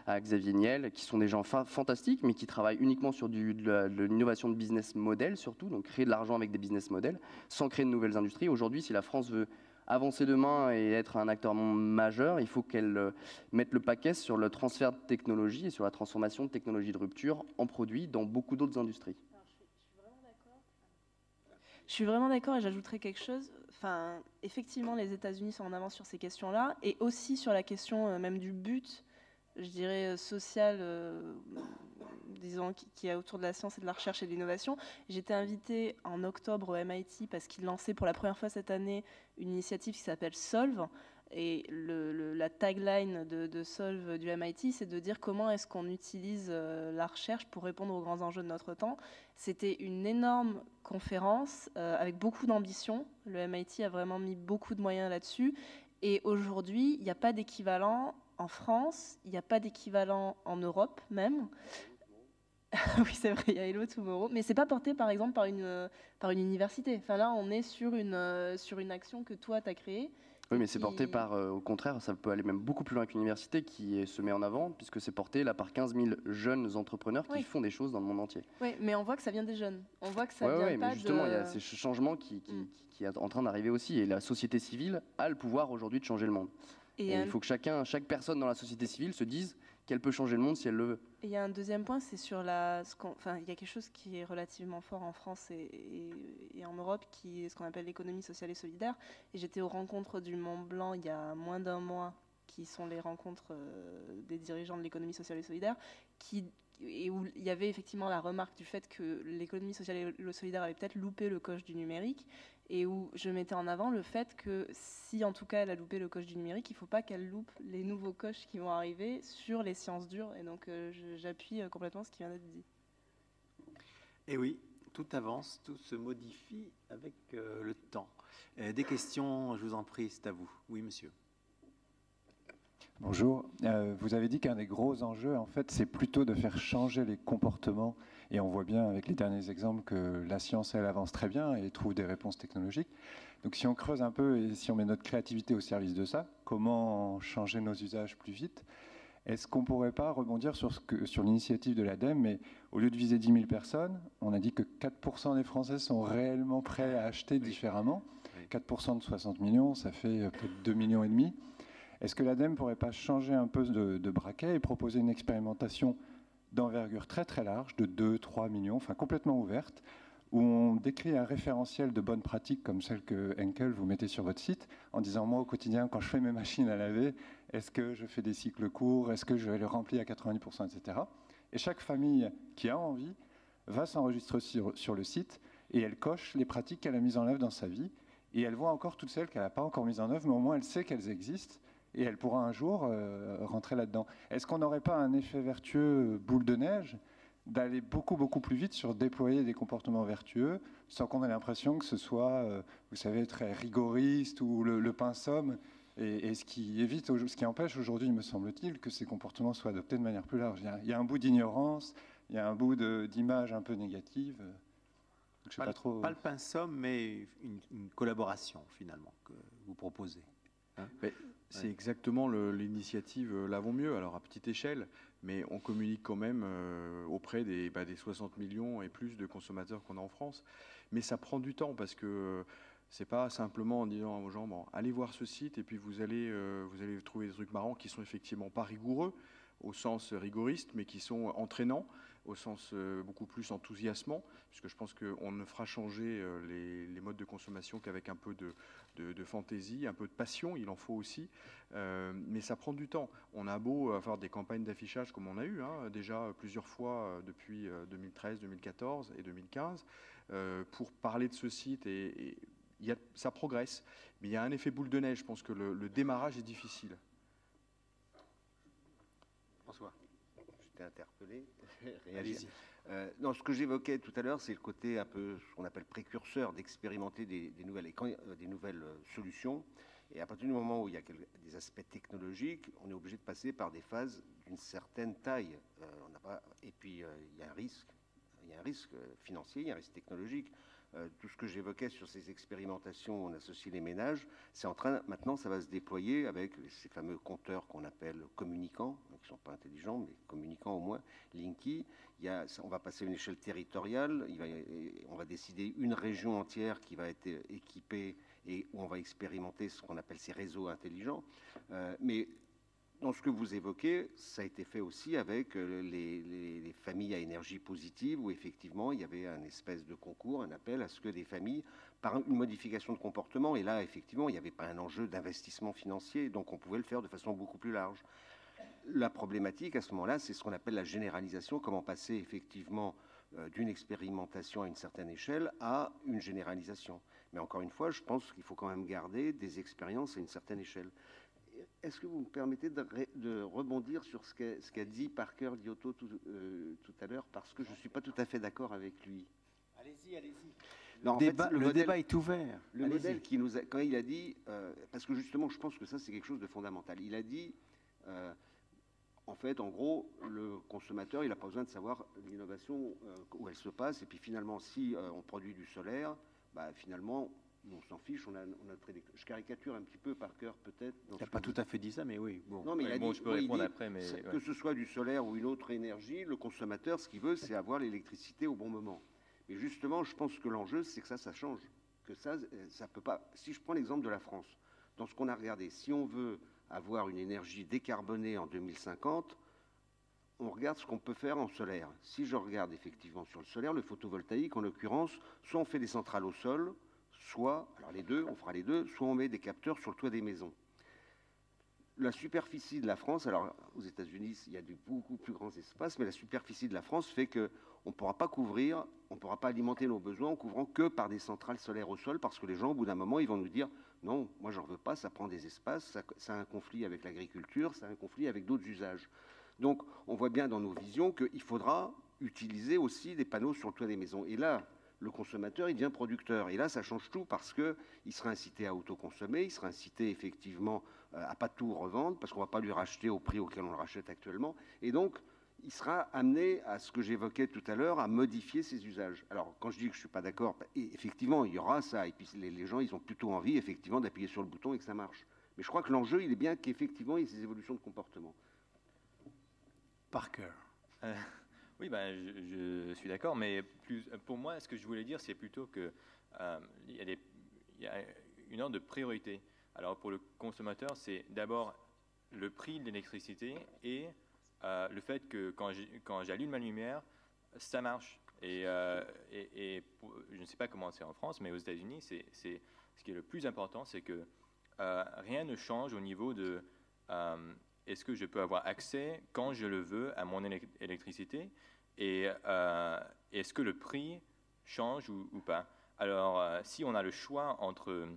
à Xavier Niel, qui sont des gens fantastiques, mais qui travaillent uniquement sur de l'innovation de business model, surtout, donc créer de l'argent avec des business models, sans créer de nouvelles industries. Aujourd'hui, si la France veut avancer demain et être un acteur majeur, il faut qu'elle mette le paquet sur le transfert de technologie et sur la transformation de technologies de rupture en produits dans beaucoup d'autres industries. Je suis vraiment d'accord et j'ajouterais quelque chose. Enfin, effectivement, les États-Unis sont en avance sur ces questions-là et aussi sur la question même du but, je dirais, social, disons, qui est autour de la science et de la recherche et de l'innovation. J'étais invitée en octobre au MIT parce qu'ils lançaient pour la première fois cette année une initiative qui s'appelle Solve. Et la tagline de Solve du MIT, c'est de dire comment est-ce qu'on utilise la recherche pour répondre aux grands enjeux de notre temps. C'était une énorme conférence avec beaucoup d'ambition. Le MIT a vraiment mis beaucoup de moyens là-dessus. Et aujourd'hui, il n'y a pas d'équivalent en France, il n'y a pas d'équivalent en Europe même. Oui, c'est vrai, il y a Hello Tomorrow. Mais ce n'est pas porté, par exemple, par une université. Enfin, là, on est sur une action que toi, tu as créée. Oui, mais c'est porté par, au contraire, ça peut aller même beaucoup plus loin qu'une université qui se met en avant, puisque c'est porté là par 15 000 jeunes entrepreneurs qui font des choses dans le monde entier. Oui, mais on voit que ça vient des jeunes. On voit que ça vient pas mais justement, il y a ce changement qui est en train d'arriver aussi, et la société civile a le pouvoir aujourd'hui de changer le monde. Et il faut que chaque personne dans la société civile se dise qu'elle peut changer le monde si elle le veut. Et il y a un deuxième point, c'est sur il y a quelque chose qui est relativement fort en France et en Europe, qui est ce qu'on appelle l'économie sociale et solidaire. Et j'étais aux rencontres du Mont Blanc il y a moins d'un mois, qui sont les rencontres des dirigeants de l'économie sociale et solidaire, qui et où il y avait effectivement la remarque du fait que l'économie sociale et solidaire avait peut-être loupé le coche du numérique, et où je mettais en avant le fait que si en tout cas elle a loupé le coche du numérique, il ne faut pas qu'elle loupe les nouveaux coches qui vont arriver sur les sciences dures, et donc j'appuie complètement ce qui vient d'être dit. Et oui, tout avance, tout se modifie avec le temps. Des questions, je vous en prie, c'est à vous. Oui, monsieur. Bonjour. Vous avez dit qu'un des gros enjeux, en fait, c'est plutôt de faire changer les comportements. Et on voit bien avec les derniers exemples que la science, elle avance très bien et trouve des réponses technologiques. Donc si on creuse un peu et si on met notre créativité au service de ça, comment changer nos usages plus vite? Est-ce qu'on ne pourrait pas rebondir sur l'initiative de l'ADEME, mais au lieu de viser 10 000 personnes, on a dit que 4% des Français sont réellement prêts à acheter différemment. 4% de 60 millions, ça fait peut-être 2,5 millions. Est-ce que l'ADEME ne pourrait pas changer un peu de braquet et proposer une expérimentation d'envergure très très large, de 2-3 millions, enfin complètement ouverte, où on décrit un référentiel de bonnes pratiques comme celle que Henkel vous mettez sur votre site, en disant moi au quotidien, quand je fais mes machines à laver, est-ce que je fais des cycles courts, est-ce que je les remplis à 90%, etc. Et chaque famille qui a envie va s'enregistrer sur le site et elle coche les pratiques qu'elle a mises en œuvre dans sa vie, et elle voit encore toutes celles qu'elle n'a pas encore mises en œuvre, mais au moins elle sait qu'elles existent, et elle pourra un jour rentrer là-dedans. Est-ce qu'on n'aurait pas un effet vertueux boule de neige d'aller beaucoup, beaucoup plus vite sur déployer des comportements vertueux sans qu'on ait l'impression que ce soit, vous savez, très rigoriste ou le pince-homme, et ce qui empêche aujourd'hui, me semble-t-il, que ces comportements soient adoptés de manière plus large. Il y a un bout d'ignorance, il y a un bout d'image un peu négative. Je sais pas trop. Pas le pince-homme, mais une collaboration, finalement, que vous proposez. Hein, c'est exactement l'initiative Lavons mieux, alors à petite échelle, mais on communique quand même auprès des 60 millions et plus de consommateurs qu'on a en France. Mais ça prend du temps parce que c'est pas simplement en disant aux gens bon, allez voir ce site et puis vous allez trouver des trucs marrants qui sont effectivement pas rigoureux au sens rigoriste, mais qui sont entraînants au sens beaucoup plus enthousiasmant, puisque je pense qu'on ne fera changer les modes de consommation qu'avec un peu de fantaisie, un peu de passion, il en faut aussi, mais ça prend du temps. On a beau avoir des campagnes d'affichage comme on a eu déjà plusieurs fois depuis 2013, 2014 et 2015, pour parler de ce site, et ça progresse, mais il y a un effet boule de neige, je pense que le démarrage est difficile. François, j'étais interpellé. Allez-y. Non, ce que j'évoquais tout à l'heure, c'est le côté un peu, ce qu'on appelle précurseur, d'expérimenter des nouvelles solutions. Et à partir du moment où il y a des aspects technologiques, on est obligé de passer par des phases d'une certaine taille. Et puis, il y a un risque. Il y a un risque financier, il y a un risque technologique. Tout ce que j'évoquais sur ces expérimentations où on associe les ménages, c'est en train, maintenant ça va se déployer avec ces fameux compteurs qu'on appelle communicants, qui ne sont pas intelligents, mais communicants au moins, Linky. On va passer à une échelle territoriale, on va décider une région entière qui va être équipée et où on va expérimenter ce qu'on appelle ces réseaux intelligents. Mais dans ce que vous évoquez, ça a été fait aussi avec les familles à énergie positive, où effectivement il y avait un espèce de concours, un appel à ce que des familles, par une modification de comportement, et là effectivement il n'y avait pas un enjeu d'investissement financier, donc on pouvait le faire de façon beaucoup plus large. La problématique à ce moment-là, c'est ce qu'on appelle la généralisation, comment passer effectivement d'une expérimentation à une certaine échelle à une généralisation. Mais encore une fois, je pense qu'il faut quand même garder des expériences à une certaine échelle. Est-ce que vous me permettez de rebondir sur ce qu'a dit Parker Liotto tout à l'heure, parce que je ne suis pas tout à fait d'accord avec lui. Allez-y, allez-y. Le débat est ouvert. Le modèle qui nous a, quand il a dit, parce que justement, je pense que ça c'est quelque chose de fondamental. Il a dit, en fait, en gros, le consommateur, il n'a pas besoin de savoir l'innovation où elle se passe, et puis finalement, si on produit du solaire, finalement, on s'en fiche, on a notre électricité. Je caricature un petit peu Parker, peut-être. Il n'a pas tout à fait dit ça, mais oui. Bon. Non, mais il a dit, je peux répondre après, mais que ce soit du solaire ou une autre énergie, le consommateur, ce qu'il veut, c'est avoir l'électricité au bon moment. Et justement, je pense que l'enjeu, c'est que ça change. Que ça peut pas. Si je prends l'exemple de la France, dans ce qu'on a regardé, si on veut avoir une énergie décarbonée en 2050, on regarde ce qu'on peut faire en solaire. Si je regarde effectivement sur le solaire, le photovoltaïque, en l'occurrence, soit on fait des centrales au sol, soit, alors les deux, on fera les deux, soit on met des capteurs sur le toit des maisons. la superficie de la France, alors aux États-Unis, il y a de beaucoup plus grands espaces, mais la superficie de la France fait qu'on ne pourra pas couvrir, on ne pourra pas alimenter nos besoins en couvrant que par des centrales solaires au sol, parce que les gens, au bout d'un moment, ils vont nous dire non, moi j'en veux pas, ça prend des espaces, ça a un conflit avec l'agriculture, ça a un conflit avec d'autres usages. Donc on voit bien dans nos visions qu'il faudra utiliser aussi des panneaux sur le toit des maisons. Et là, le consommateur, il devient producteur. Et là, ça change tout parce qu'il sera incité à autoconsommer, il sera incité effectivement à ne pas tout revendre, parce qu'on ne va pas lui racheter au prix auquel on le rachète actuellement. Et donc, il sera amené à ce que j'évoquais tout à l'heure, à modifier ses usages. Alors, quand je dis que je ne suis pas d'accord, effectivement, il y aura ça. Et puis, les gens, ils ont plutôt envie, effectivement, d'appuyer sur le bouton et que ça marche. Mais je crois que l'enjeu, il est bien qu'effectivement, il y ait ces évolutions de comportement. Parker. Oui, ben, je suis d'accord, mais pour moi, ce que je voulais dire, c'est plutôt qu'il y a une ordre de priorité. Alors, pour le consommateur, c'est d'abord le prix de l'électricité et le fait que quand j'allume ma lumière, ça marche. Et je ne sais pas comment c'est en France, mais aux États-Unis, ce qui est le plus important, c'est que rien ne change au niveau de est-ce que je peux avoir accès, quand je le veux, à mon électricité, et est-ce que le prix change ou pas. Alors, si on a le choix entre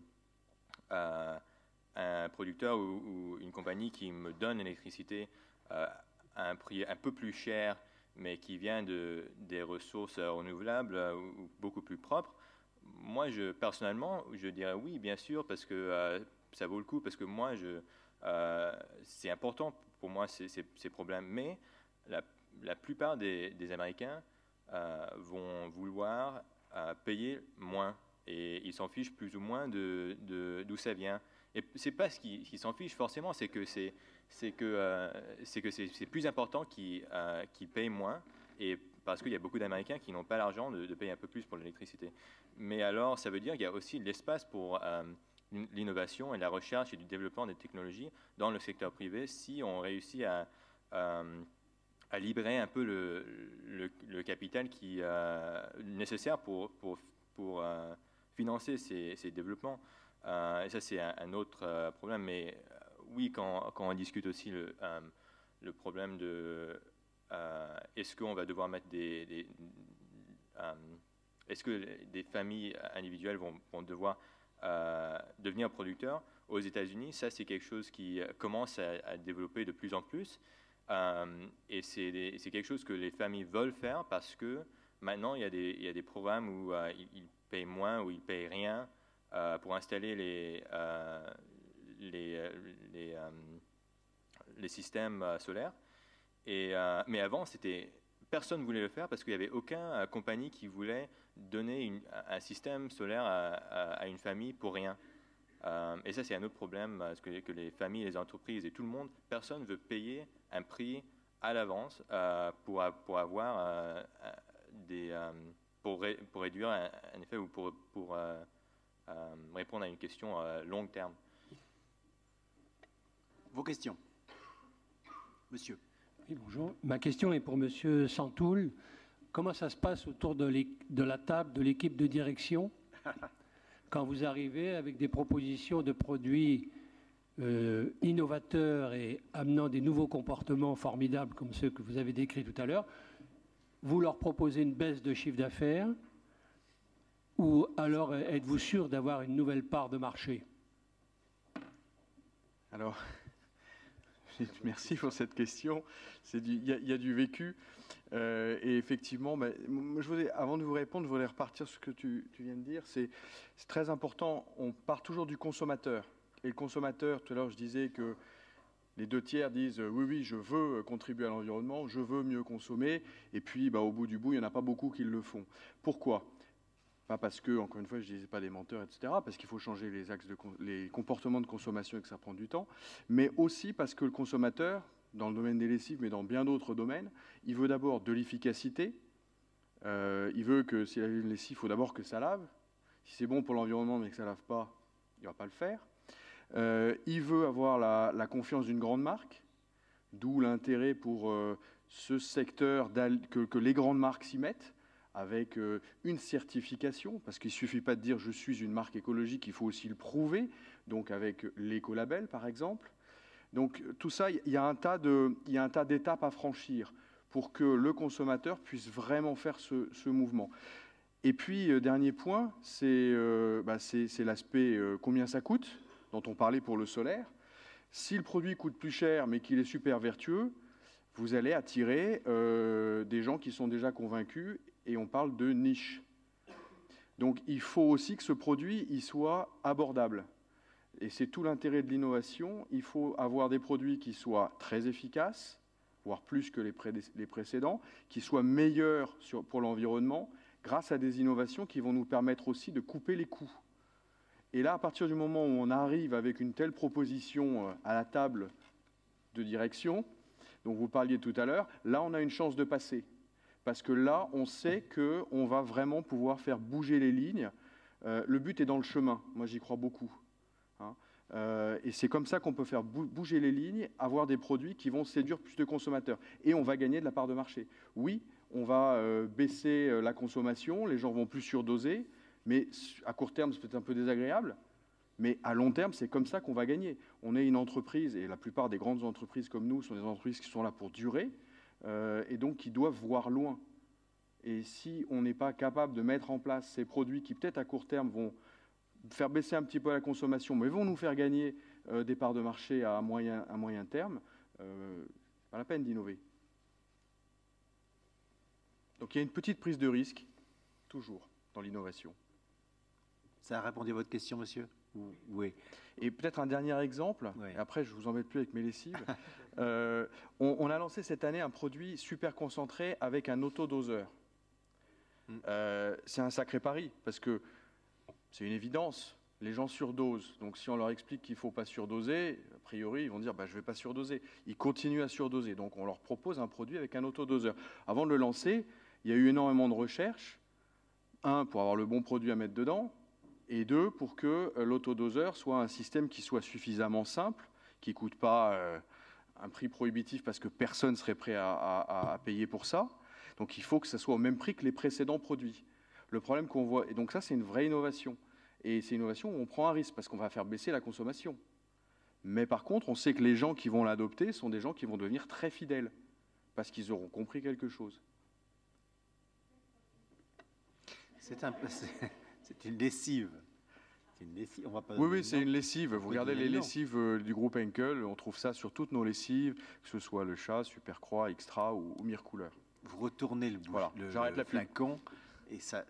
un producteur ou une compagnie qui me donne l'électricité à un prix un peu plus cher, mais qui vient des ressources renouvelables ou beaucoup plus propres, moi, personnellement, je dirais oui, bien sûr, parce que ça vaut le coup, parce que moi, c'est important pour moi ces problèmes, mais la plupart des Américains vont vouloir payer moins et ils s'en fichent plus ou moins d'où ça vient. Et c'est pas ce qu'ils s'en fichent forcément, c'est que c'est plus important qu'ils payent moins, et parce qu'il y a beaucoup d'Américains qui n'ont pas l'argent de payer un peu plus pour l'électricité. Mais alors, ça veut dire qu'il y a aussi de l'espace pour l'innovation et la recherche et du développement des technologies dans le secteur privé si on réussit à libérer un peu le capital nécessaire pour financer ces développements. Et ça, c'est un autre problème. Mais oui, quand on discute aussi le problème de est-ce qu'on va devoir mettre est-ce que des familles individuelles vont devoir devenir producteurs aux États-Unis, ça c'est quelque chose qui commence à développer de plus en plus, et c'est quelque chose que les familles veulent faire parce que maintenant il y a des programmes où ils payent moins ou ils payent rien pour installer les systèmes solaires. Mais avant, personne ne voulait le faire parce qu'il n'y avait aucune compagnie qui voulait donner un système solaire à une famille pour rien. Et ça, c'est un autre problème, parce que les familles, les entreprises et tout le monde, personne ne veut payer un prix à l'avance pour avoir pour réduire un effet ou pour répondre à une question long terme. Vos questions, monsieur. Oui, bonjour. Ma question est pour monsieur Santoul. Comment ça se passe autour de la table de l'équipe de direction quand vous arrivez avec des propositions de produits innovateurs et amenant des nouveaux comportements formidables comme ceux que vous avez décrits tout à l'heure? Vous leur proposez une baisse de chiffre d'affaires ou alors êtes-vous sûr d'avoir une nouvelle part de marché? Alors, merci pour cette question. Il y a du vécu. Et effectivement, moi, avant de vous répondre, je voulais repartir sur ce que tu viens de dire. C'est très important. On part toujours du consommateur. Et le consommateur, tout à l'heure, je disais que les 2/3 disent oui, je veux contribuer à l'environnement, je veux mieux consommer. Et puis, au bout du bout, il n'y en a pas beaucoup qui le font. Pourquoi ? Pas parce que, encore une fois, je ne disais pas des menteurs, etc., parce qu'il faut changer les comportements de consommation et que ça prend du temps, mais aussi parce que le consommateur, dans le domaine des lessives, mais dans bien d'autres domaines, il veut d'abord de l'efficacité. Il veut que s'il a une lessive, il faut d'abord que ça lave. Si c'est bon pour l'environnement mais que ça ne lave pas, il ne va pas le faire. Il veut avoir la confiance d'une grande marque, d'où l'intérêt pour ce secteur que les grandes marques s'y mettent, avec une certification, parce qu'il ne suffit pas de dire « je suis une marque écologique », il faut aussi le prouver, donc avec l'écolabel par exemple. Donc tout ça, il y a un tas d'étapes à franchir pour que le consommateur puisse vraiment faire ce mouvement. Et puis, dernier point, c'est l'aspect combien ça coûte, dont on parlait pour le solaire. Si le produit coûte plus cher, mais qu'il est super vertueux, vous allez attirer des gens qui sont déjà convaincus, et on parle de niche. Donc, il faut aussi que ce produit il soit abordable. Et c'est tout l'intérêt de l'innovation. Il faut avoir des produits qui soient très efficaces, voire plus que les précédents, qui soient meilleurs pour l'environnement, grâce à des innovations qui vont nous permettre aussi de couper les coûts. Et là, à partir du moment où on arrive avec une telle proposition à la table de direction, dont vous parliez tout à l'heure, là, on a une chance de passer. Parce que là, on sait qu'on va vraiment pouvoir faire bouger les lignes. Le but est dans le chemin. Moi, j'y crois beaucoup. Hein. Et c'est comme ça qu'on peut faire bouger les lignes, avoir des produits qui vont séduire plus de consommateurs. Et on va gagner de la part de marché. Oui, on va baisser la consommation, les gens vont plus surdoser, mais à court terme, c'est peut-être un peu désagréable, mais à long terme, c'est comme ça qu'on va gagner. On est une entreprise, et la plupart des grandes entreprises comme nous sont des entreprises qui sont là pour durer, et donc qui doivent voir loin. Et si on n'est pas capable de mettre en place ces produits qui, peut-être à court terme, vont faire baisser un petit peu la consommation, mais vont nous faire gagner des parts de marché à moyen terme, pas la peine d'innover. Donc il y a une petite prise de risque, toujours, dans l'innovation. Ça a répondu à votre question, monsieur? Oui. Et peut-être un dernier exemple, Oui. et après je ne vous embête plus avec mes lessives. On a lancé cette année un produit super concentré avec un autodoseur. C'est un sacré pari, parce que c'est une évidence, les gens surdosent. Donc si on leur explique qu'il ne faut pas surdoser, a priori ils vont dire je ne vais pas surdoser. Ils continuent à surdoser, donc on leur propose un produit avec un autodoseur. Avant de le lancer, il y a eu énormément de recherches. Un, pour avoir le bon produit à mettre dedans, et deux, pour que l'autodoseur soit un système qui soit suffisamment simple, qui ne coûte pas un prix prohibitif parce que personne ne serait prêt à payer pour ça. Donc il faut que ça soit au même prix que les précédents produits. Le problème qu'on voit, et donc ça c'est une vraie innovation, et c'est une innovation où on prend un risque parce qu'on va faire baisser la consommation. Mais par contre, on sait que les gens qui vont l'adopter sont des gens qui vont devenir très fidèles, parce qu'ils auront compris quelque chose. C'est une lessive. On va pas oui, c'est une lessive. Vous regardez les lessives du groupe Henkel, on trouve ça sur toutes nos lessives, que ce soit le chat, Supercroix, Extra ou Mire-Couleur. Vous retournez le flacon et ça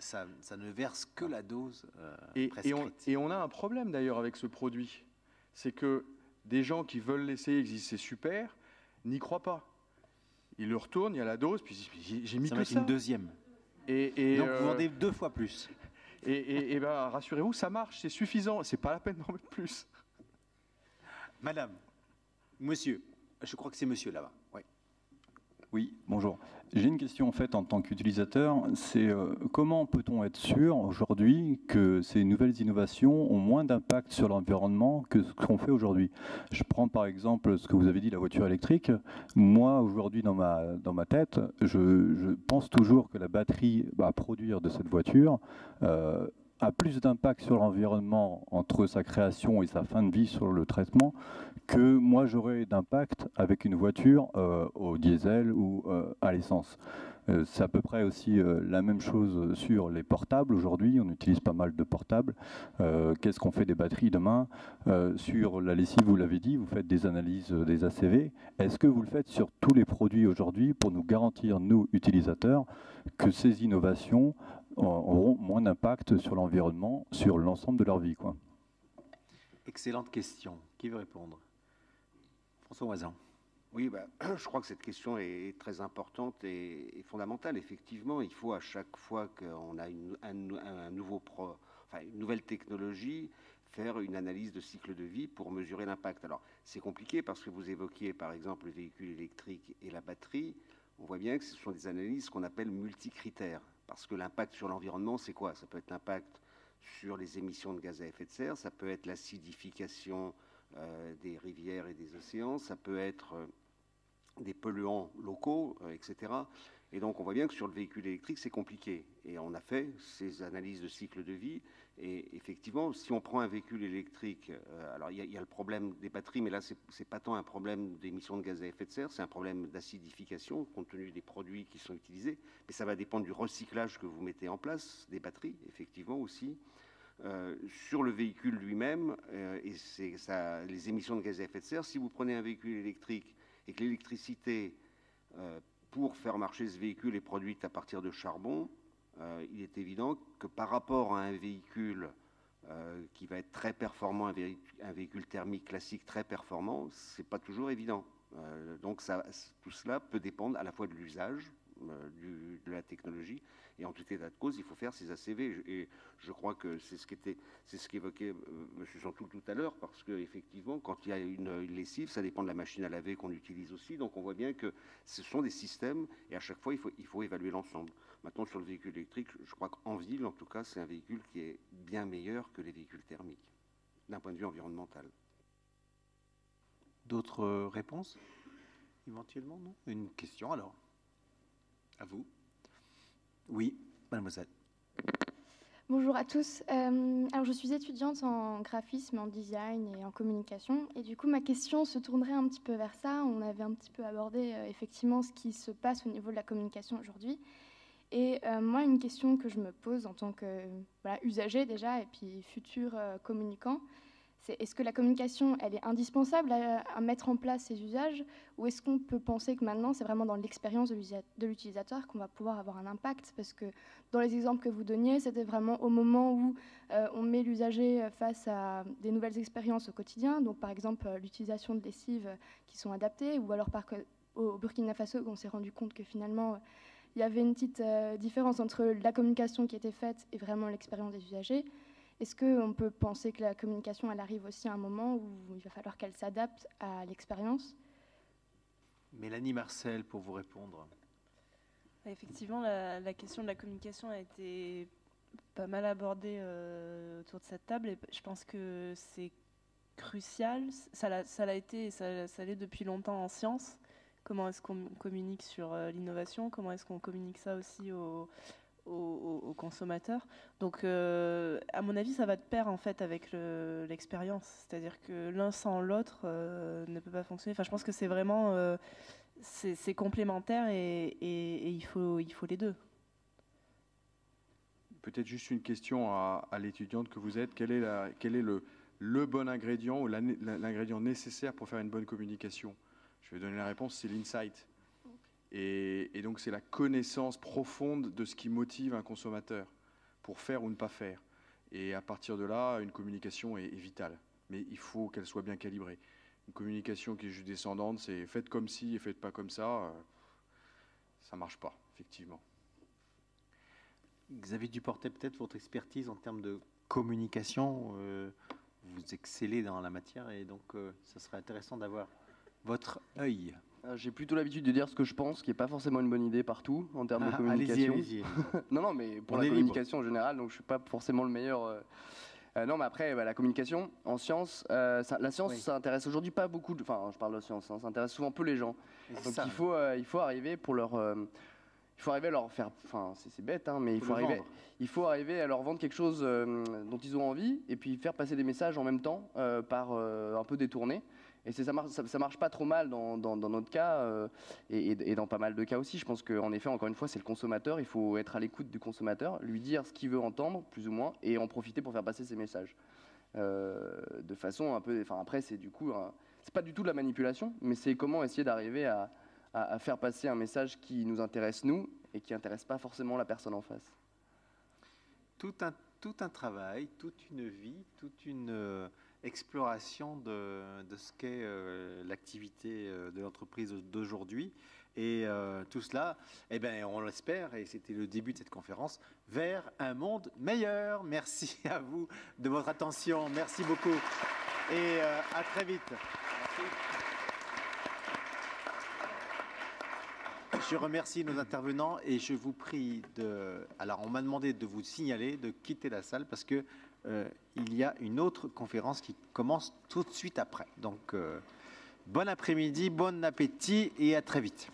ne verse que la dose prescrite. Et on a un problème d'ailleurs avec ce produit. C'est que des gens qui veulent l'essayer, ils disent c'est super, n'y croient pas. Ils le retournent, il y a la dose, puis j'ai mis que ça. Une deuxième. Donc vous vendez 2 fois plus. Et ben, rassurez-vous, ça marche, c'est suffisant, c'est pas la peine d'en mettre plus. Madame, monsieur, je crois que c'est monsieur là-bas. Oui. Oui, bonjour. J'ai une question en fait en tant qu'utilisateur, c'est comment peut-on être sûr aujourd'hui que ces nouvelles innovations ont moins d'impact sur l'environnement que ce qu'on fait aujourd'hui? Je prends par exemple ce que vous avez dit, la voiture électrique. Moi aujourd'hui dans ma tête, je pense toujours que la batterie à produire de cette voiture a plus d'impact sur l'environnement entre sa création et sa fin de vie sur le traitement que moi j'aurais d'impact avec une voiture au diesel ou à l'essence. C'est à peu près aussi la même chose sur les portables. Aujourd'hui, on utilise pas mal de portables. Qu'est-ce qu'on fait des batteries demain? Sur la lessive, vous l'avez dit, vous faites des analyses des ACV. Est-ce que vous le faites sur tous les produits aujourd'hui pour nous garantir, nous, utilisateurs, que ces innovations auront moins d'impact sur l'environnement, sur l'ensemble de leur vie, quoi? Excellente question. Qui veut répondre? François Moisan. Oui, je crois que cette question est très importante et fondamentale. Effectivement, il faut à chaque fois qu'on a une nouvelle technologie, faire une analyse de cycle de vie pour mesurer l'impact. Alors, c'est compliqué parce que vous évoquiez par exemple le véhicule électrique et la batterie. On voit bien que ce sont des analyses qu'on appelle multicritères. Parce que l'impact sur l'environnement, c'est quoi? Ça peut être l'impact sur les émissions de gaz à effet de serre, ça peut être l'acidification des rivières et des océans, ça peut être des polluants locaux, etc. Et donc, on voit bien que sur le véhicule électrique, c'est compliqué. Et on a fait ces analyses de cycle de vie. Et effectivement, si on prend un véhicule électrique, alors il y a le problème des batteries, mais là, c'est pas tant un problème d'émissions de gaz à effet de serre, c'est un problème d'acidification, compte tenu des produits qui sont utilisés. Mais ça va dépendre du recyclage que vous mettez en place, des batteries, effectivement aussi. Sur le véhicule lui-même, et les émissions de gaz à effet de serre, si vous prenez un véhicule électrique et que l'électricité pour faire marcher ce véhicule est produite à partir de charbon, il est évident que par rapport à un véhicule qui va être très performant, un véhicule thermique classique très performant, c'est pas toujours évident. Donc tout cela peut dépendre à la fois de l'usage, de la technologie, et en tout état de cause, il faut faire ces ACV. Et je crois que c'est ce qu'évoquait M. Chantoul tout à l'heure, parce qu'effectivement, quand il y a une lessive, ça dépend de la machine à laver qu'on utilise aussi. Donc on voit bien que ce sont des systèmes, et à chaque fois, il faut évaluer l'ensemble. Maintenant, sur le véhicule électrique, je crois qu'en ville, en tout cas, c'est un véhicule qui est bien meilleur que les véhicules thermiques, d'un point de vue environnemental. D'autres réponses? Éventuellement, non? Une question, alors? À vous. Oui, mademoiselle. Bonjour à tous. Alors, je suis étudiante en graphisme, en design et en communication. Et du coup, ma question se tournerait un petit peu vers ça. On avait un petit peu abordé effectivement ce qui se passe au niveau de la communication aujourd'hui. Et moi, une question que je me pose en tant que usager déjà et puis futur communicant, c'est est-ce que la communication, elle est indispensable à mettre en place ces usages, ou est-ce qu'on peut penser que maintenant, c'est vraiment dans l'expérience de l'utilisateur qu'on va pouvoir avoir un impact? Parce que dans les exemples que vous donniez, c'était vraiment au moment où on met l'usager face à des nouvelles expériences au quotidien, donc par exemple l'utilisation de lessives qui sont adaptées, ou alors au Burkina Faso, on s'est rendu compte que finalement, il y avait une petite différence entre la communication qui était faite et vraiment l'expérience des usagers. Est-ce qu'on peut penser que la communication, elle arrive aussi à un moment où il va falloir qu'elle s'adapte à l'expérience? Mélanie Marcel, pour vous répondre. Effectivement, la question de la communication a été pas mal abordée autour de cette table, et je pense que c'est crucial. Ça l'a été et ça l'est depuis longtemps en science. Comment est-ce qu'on communique sur l'innovation? Comment est-ce qu'on communique ça aussi aux consommateurs? Donc, à mon avis, ça va de pair en fait avec l'expérience. C'est-à-dire que l'un sans l'autre ne peut pas fonctionner. Enfin, je pense que c'est vraiment c'est complémentaire et il faut les deux. Peut-être juste une question à l'étudiante que vous êtes. Quel est le bon ingrédient ou l'ingrédient nécessaire pour faire une bonne communication? Je vais donner la réponse, c'est l'insight. Et donc, c'est la connaissance profonde de ce qui motive un consommateur pour faire ou ne pas faire. Et à partir de là, une communication est vitale. Mais il faut qu'elle soit bien calibrée. Une communication qui est juste descendante, c'est faites comme ci et faites pas comme ça, ça ne marche pas, effectivement. Xavier Duportet, peut-être votre expertise en termes de communication, vous excellez dans la matière et donc ça serait intéressant d'avoir votre œil. J'ai plutôt l'habitude de dire ce que je pense, qui n'est pas forcément une bonne idée partout en termes de communication. Allez-y. Non, mais pour la communication en général, donc je ne suis pas forcément le meilleur. Non, mais après, la communication en science, la science, ça intéresse aujourd'hui pas beaucoup. Enfin, je parle de science, ça intéresse souvent peu les gens. Donc il faut arriver pour leur. Il faut arriver à leur faire. Enfin, c'est bête, hein, mais il faut arriver à leur vendre quelque chose dont ils ont envie, et puis faire passer des messages en même temps par un peu détournés. Et ça marche pas trop mal dans notre cas et dans pas mal de cas aussi. Je pense qu'en effet, encore une fois, c'est le consommateur. Il faut être à l'écoute du consommateur, lui dire ce qu'il veut entendre, plus ou moins, et en profiter pour faire passer ses messages. De façon un peu... Enfin, après, c'est du coup... c'est pas du tout de la manipulation, mais c'est comment essayer d'arriver à faire passer un message qui nous intéresse, nous, et qui intéresse pas forcément la personne en face. Tout un travail, toute une vie, toute une... exploration de ce qu'est l'activité de l'entreprise d'aujourd'hui. Et tout cela, eh bien, on l'espère, et c'était le début de cette conférence, vers un monde meilleur. Merci à vous de votre attention. Merci beaucoup. Et à très vite. Merci. Je remercie nos intervenants et je vous prie de... Alors, on m'a demandé de vous signaler de quitter la salle parce que il y a une autre conférence qui commence tout de suite après. Donc, bon après-midi, bon appétit et à très vite.